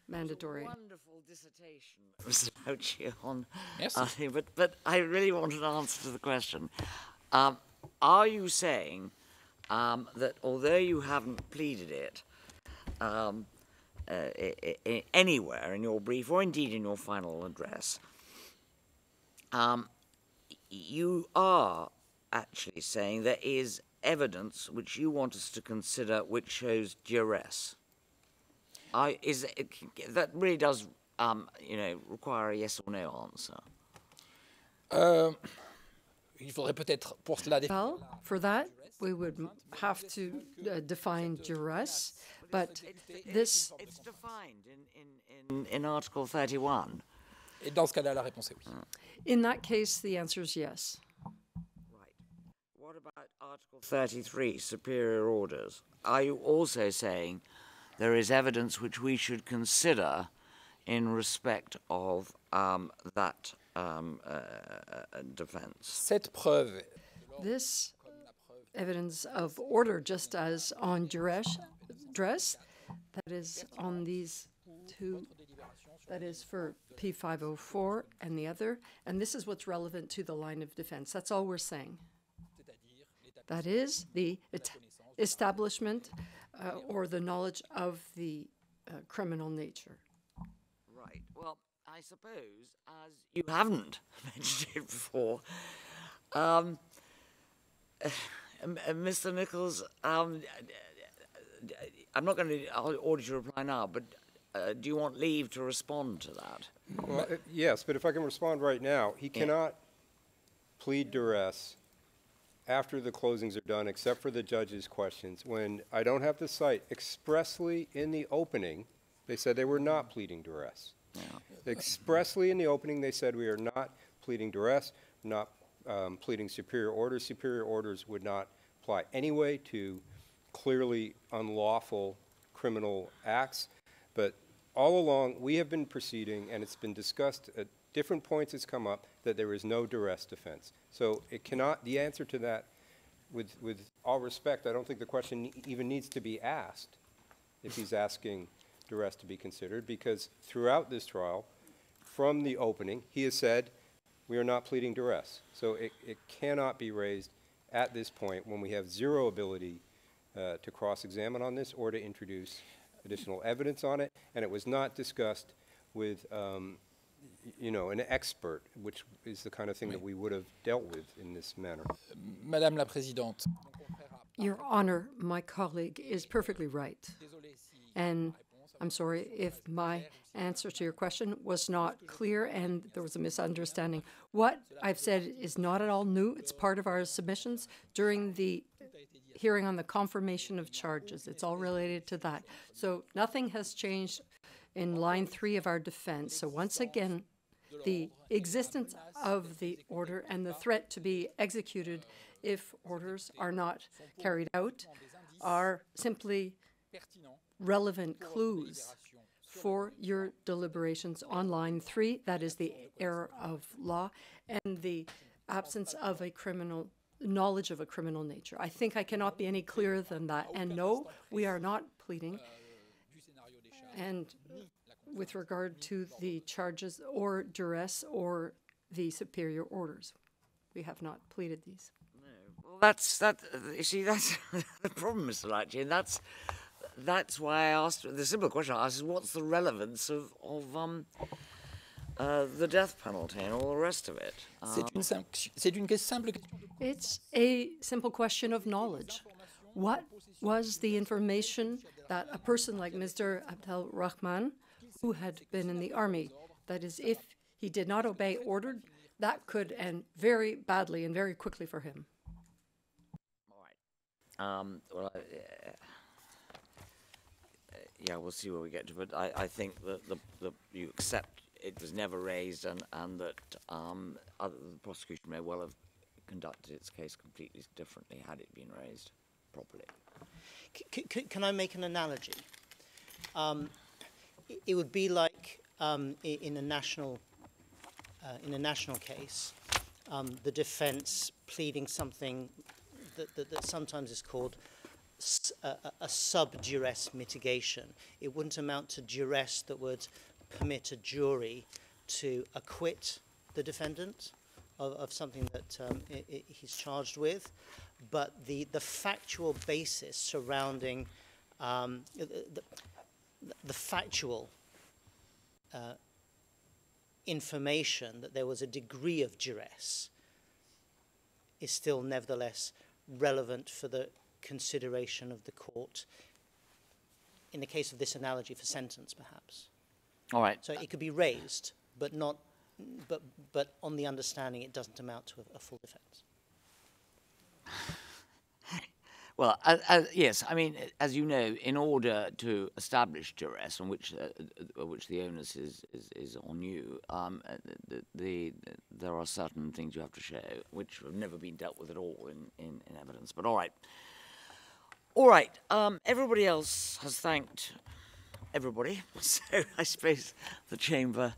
[SPEAKER 12] mandatory.
[SPEAKER 2] Wonderful dissertation, Mr. Fauci, on but I really want an answer to the question. Are you saying that although you haven't pleaded it anywhere in your brief, or indeed in your final address, you are actually saying there is evidence which you want us to consider which shows duress? That really does, require a yes or no answer.
[SPEAKER 4] Il faudrait peut-être pour cela
[SPEAKER 12] Well, for that, we would have to define duress, but this...
[SPEAKER 2] It's defined in Article 31.
[SPEAKER 4] Et dans ce cas-là, la réponse est oui.
[SPEAKER 12] In that case, the answer is yes.
[SPEAKER 2] Right. What about Article 33, superior orders? Are you also saying there is evidence which we should consider in respect of that defense?
[SPEAKER 4] Cette preuve.
[SPEAKER 12] This evidence of order, just as on duress, that is on these two, that is for P504 and the other, and this is what's relevant to the line of defense. That's all we're saying. That is the establishment or the knowledge of the criminal nature.
[SPEAKER 2] Right. Well, I suppose, as you haven't mentioned it before, Mr. Nichols, I'm not going to order you to reply now, but do you want leave to respond to that?
[SPEAKER 3] Well, yes, but if I can respond right now, he cannot plead duress after the closings are done, except for the judge's questions. When I don't have the cite, expressly in the opening, they said they were not pleading duress. Yeah. Expressly in the opening, they said we are not pleading duress, not pleading superior orders. Superior orders would not apply anyway to clearly unlawful criminal acts. But all along, we have been proceeding, and it's been discussed at different points it's come up, that there is no duress defense. So it cannot, the answer to that, with all respect, I don't think the question even needs to be asked if he's asking duress to be considered, because throughout this trial, from the opening, he has said, we are not pleading duress. So it cannot be raised at this point when we have zero ability to cross-examine on this or to introduce additional evidence on it, and it was not discussed with an expert, which is the kind of thing that we would have dealt with in this manner.
[SPEAKER 4] Madame la Présidente.
[SPEAKER 12] Your Honor, my colleague is perfectly right. And I'm sorry if my answer to your question was not clear and there was a misunderstanding. What I've said is not at all new. It's part of our submissions during the hearing on the confirmation of charges. It's all related to that. So nothing has changed in line 3 of our defense. So once again, the existence of the order and the threat to be executed if orders are not carried out are simply relevant clues for your deliberations on line 3, that is the error of law, and the absence of a criminal knowledge of a criminal nature. I think I cannot be any clearer than that. And no, we are not pleading. And with regard to the charges or duress or the superior orders, we have not pleaded these.
[SPEAKER 2] No. Well, that's the problem, Mr. Lachey, and that's why I asked the simple question I asked is what's the relevance of the death penalty and all the rest of it?
[SPEAKER 12] It's a simple question of knowledge. What was the information that a person like Mr. Abd Al Rahman, who had been in the army, that is, if he did not obey order, that could end very badly and very quickly for him.
[SPEAKER 2] All right. Yeah, we'll see where we get to, but I think that you accept it was never raised and that the prosecution may well have conducted its case completely differently had it been raised properly.
[SPEAKER 5] Can I make an analogy? It would be like in a national case, the defense pleading something that sometimes is called a sub-duress mitigation. It wouldn't amount to duress that would permit a jury to acquit the defendant of something that he's charged with, but the factual basis surrounding the factual information that there was a degree of duress is still nevertheless relevant for the consideration of the court in the case of this analogy for sentence, perhaps.
[SPEAKER 2] All right.
[SPEAKER 5] So it could be raised, but not, but on the understanding it doesn't amount to a full defence.
[SPEAKER 2] Well, yes, I mean, as you know, in order to establish duress, on which the onus is on you, there are certain things you have to show which have never been dealt with at all in evidence. But all right. Everybody else has thanked everybody, so I suppose the chamber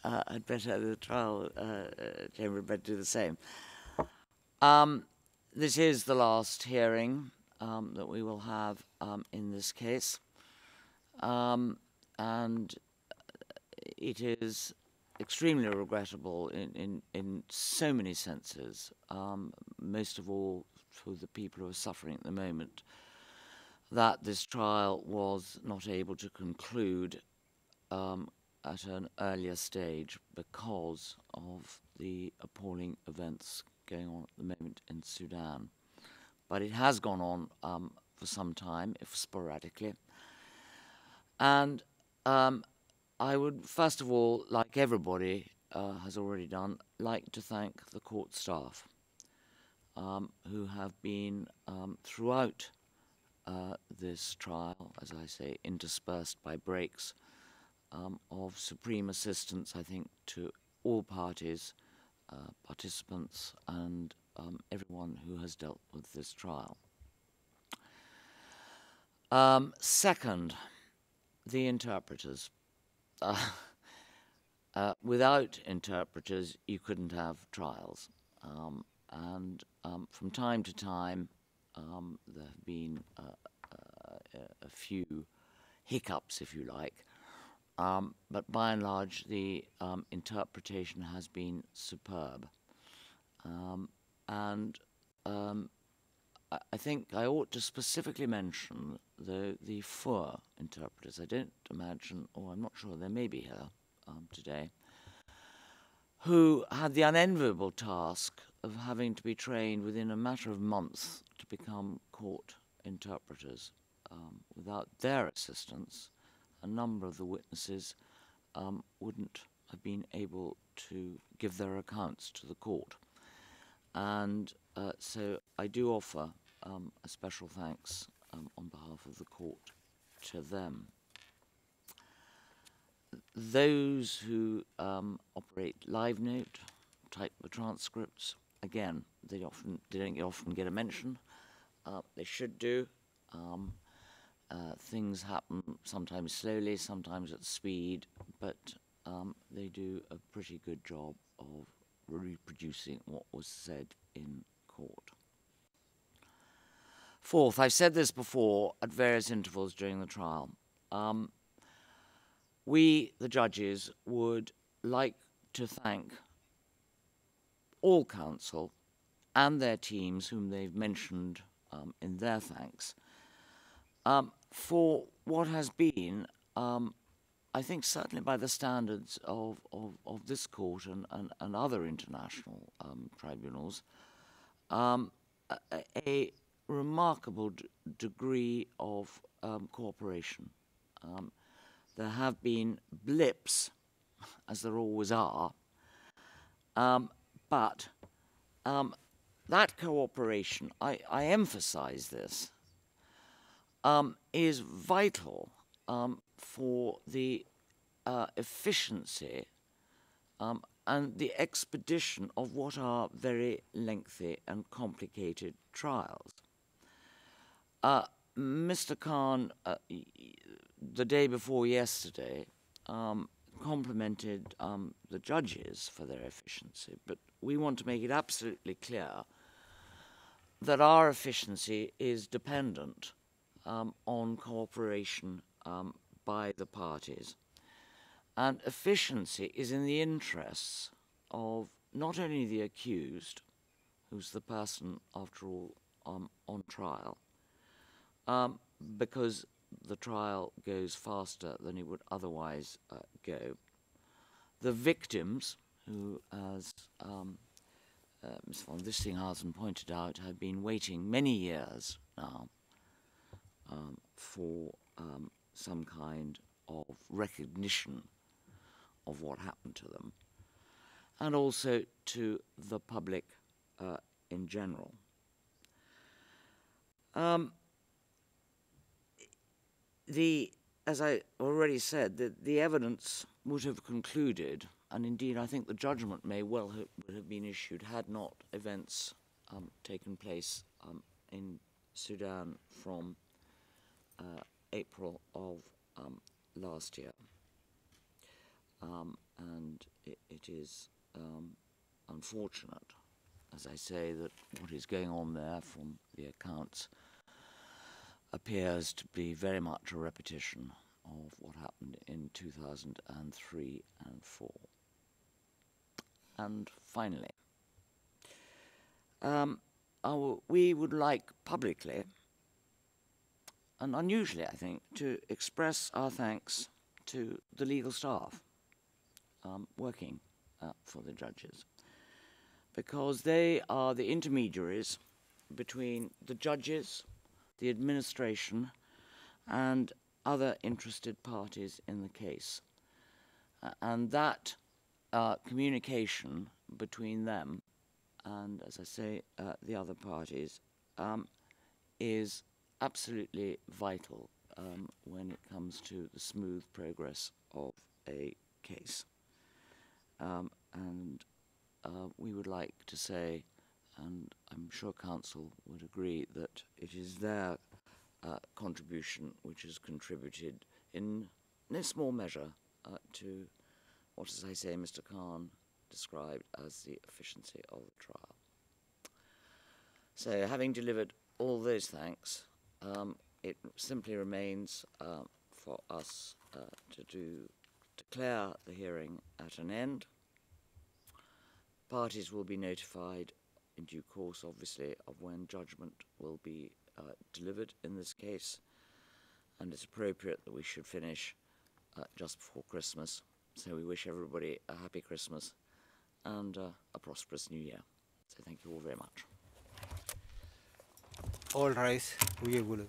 [SPEAKER 2] had better, the trial chamber had better do the same. This is the last hearing that we will have in this case, and it is extremely regrettable in so many senses, most of all for the people who are suffering at the moment, that this trial was not able to conclude at an earlier stage because of the appalling events going on at the moment in Sudan. But it has gone on for some time, if sporadically. And I would, first of all, like everybody has already done, like to thank the court staff who have been throughout this trial, as I say, interspersed by breaks of supreme assistance, I think, to all parties, participants, and everyone who has dealt with this trial. Second, the interpreters. Without interpreters, you couldn't have trials. And from time to time, there have been a few hiccups, if you like. But by and large, the interpretation has been superb. And I think I ought to specifically mention the four interpreters. I don't imagine, or I'm not sure, they may be here today, who had the unenviable task of having to be trained within a matter of months to become court interpreters. Without their assistance, a number of the witnesses wouldn't have been able to give their accounts to the court. And so I do offer a special thanks on behalf of the court to them. Those who operate LiveNote, type the transcripts, again, they don't often get a mention. They should do. Things happen sometimes slowly, sometimes at speed, but they do a pretty good job of reproducing what was said in court. Fourth, I've said this before at various intervals during the trial. We, the judges, would like to thank all counsel and their teams, whom they've mentioned in their thanks, for what has been, I think certainly by the standards of this court and other international tribunals, a remarkable degree of cooperation. There have been blips, as there always are, but that cooperation, I emphasize this, is vital for the efficiency and the expedition of what are very lengthy and complicated trials. Mr. Khan, the day before yesterday, complimented the judges for their efficiency, but we want to make it absolutely clear that our efficiency is dependent on cooperation by the parties. And efficiency is in the interests of not only the accused, who's the person, after all, on trial, because the trial goes faster than it would otherwise go. The victims, who, as Ms. von Wistinghausen pointed out, have been waiting many years now for some kind of recognition of what happened to them, and also to the public in general. As I already said, the evidence would have concluded, and indeed I think the judgment may well would have been issued had not events taken place in Sudan from April of last year. And it is unfortunate, as I say, that what is going on there from the accounts appears to be very much a repetition of what happened in 2003 and 4. And finally, we would like publicly, and unusually I think, to express our thanks to the legal staff working for the judges, because they are the intermediaries between the judges, the administration, and other interested parties in the case. And that communication between them and, as I say, the other parties is absolutely vital when it comes to the smooth progress of a case. And we would like to say, and I'm sure Council would agree, that it is their contribution which has contributed in no small measure to what, as I say, Mr. Khan described as the efficiency of the trial. So, having delivered all those thanks, it simply remains for us to declare the hearing at an end. Parties will be notified in due course, obviously, of when judgment will be delivered in this case, and it's appropriate that we should finish just before Christmas. So we wish everybody a happy Christmas and a prosperous New Year. So thank you all very much.
[SPEAKER 1] All rise. We will.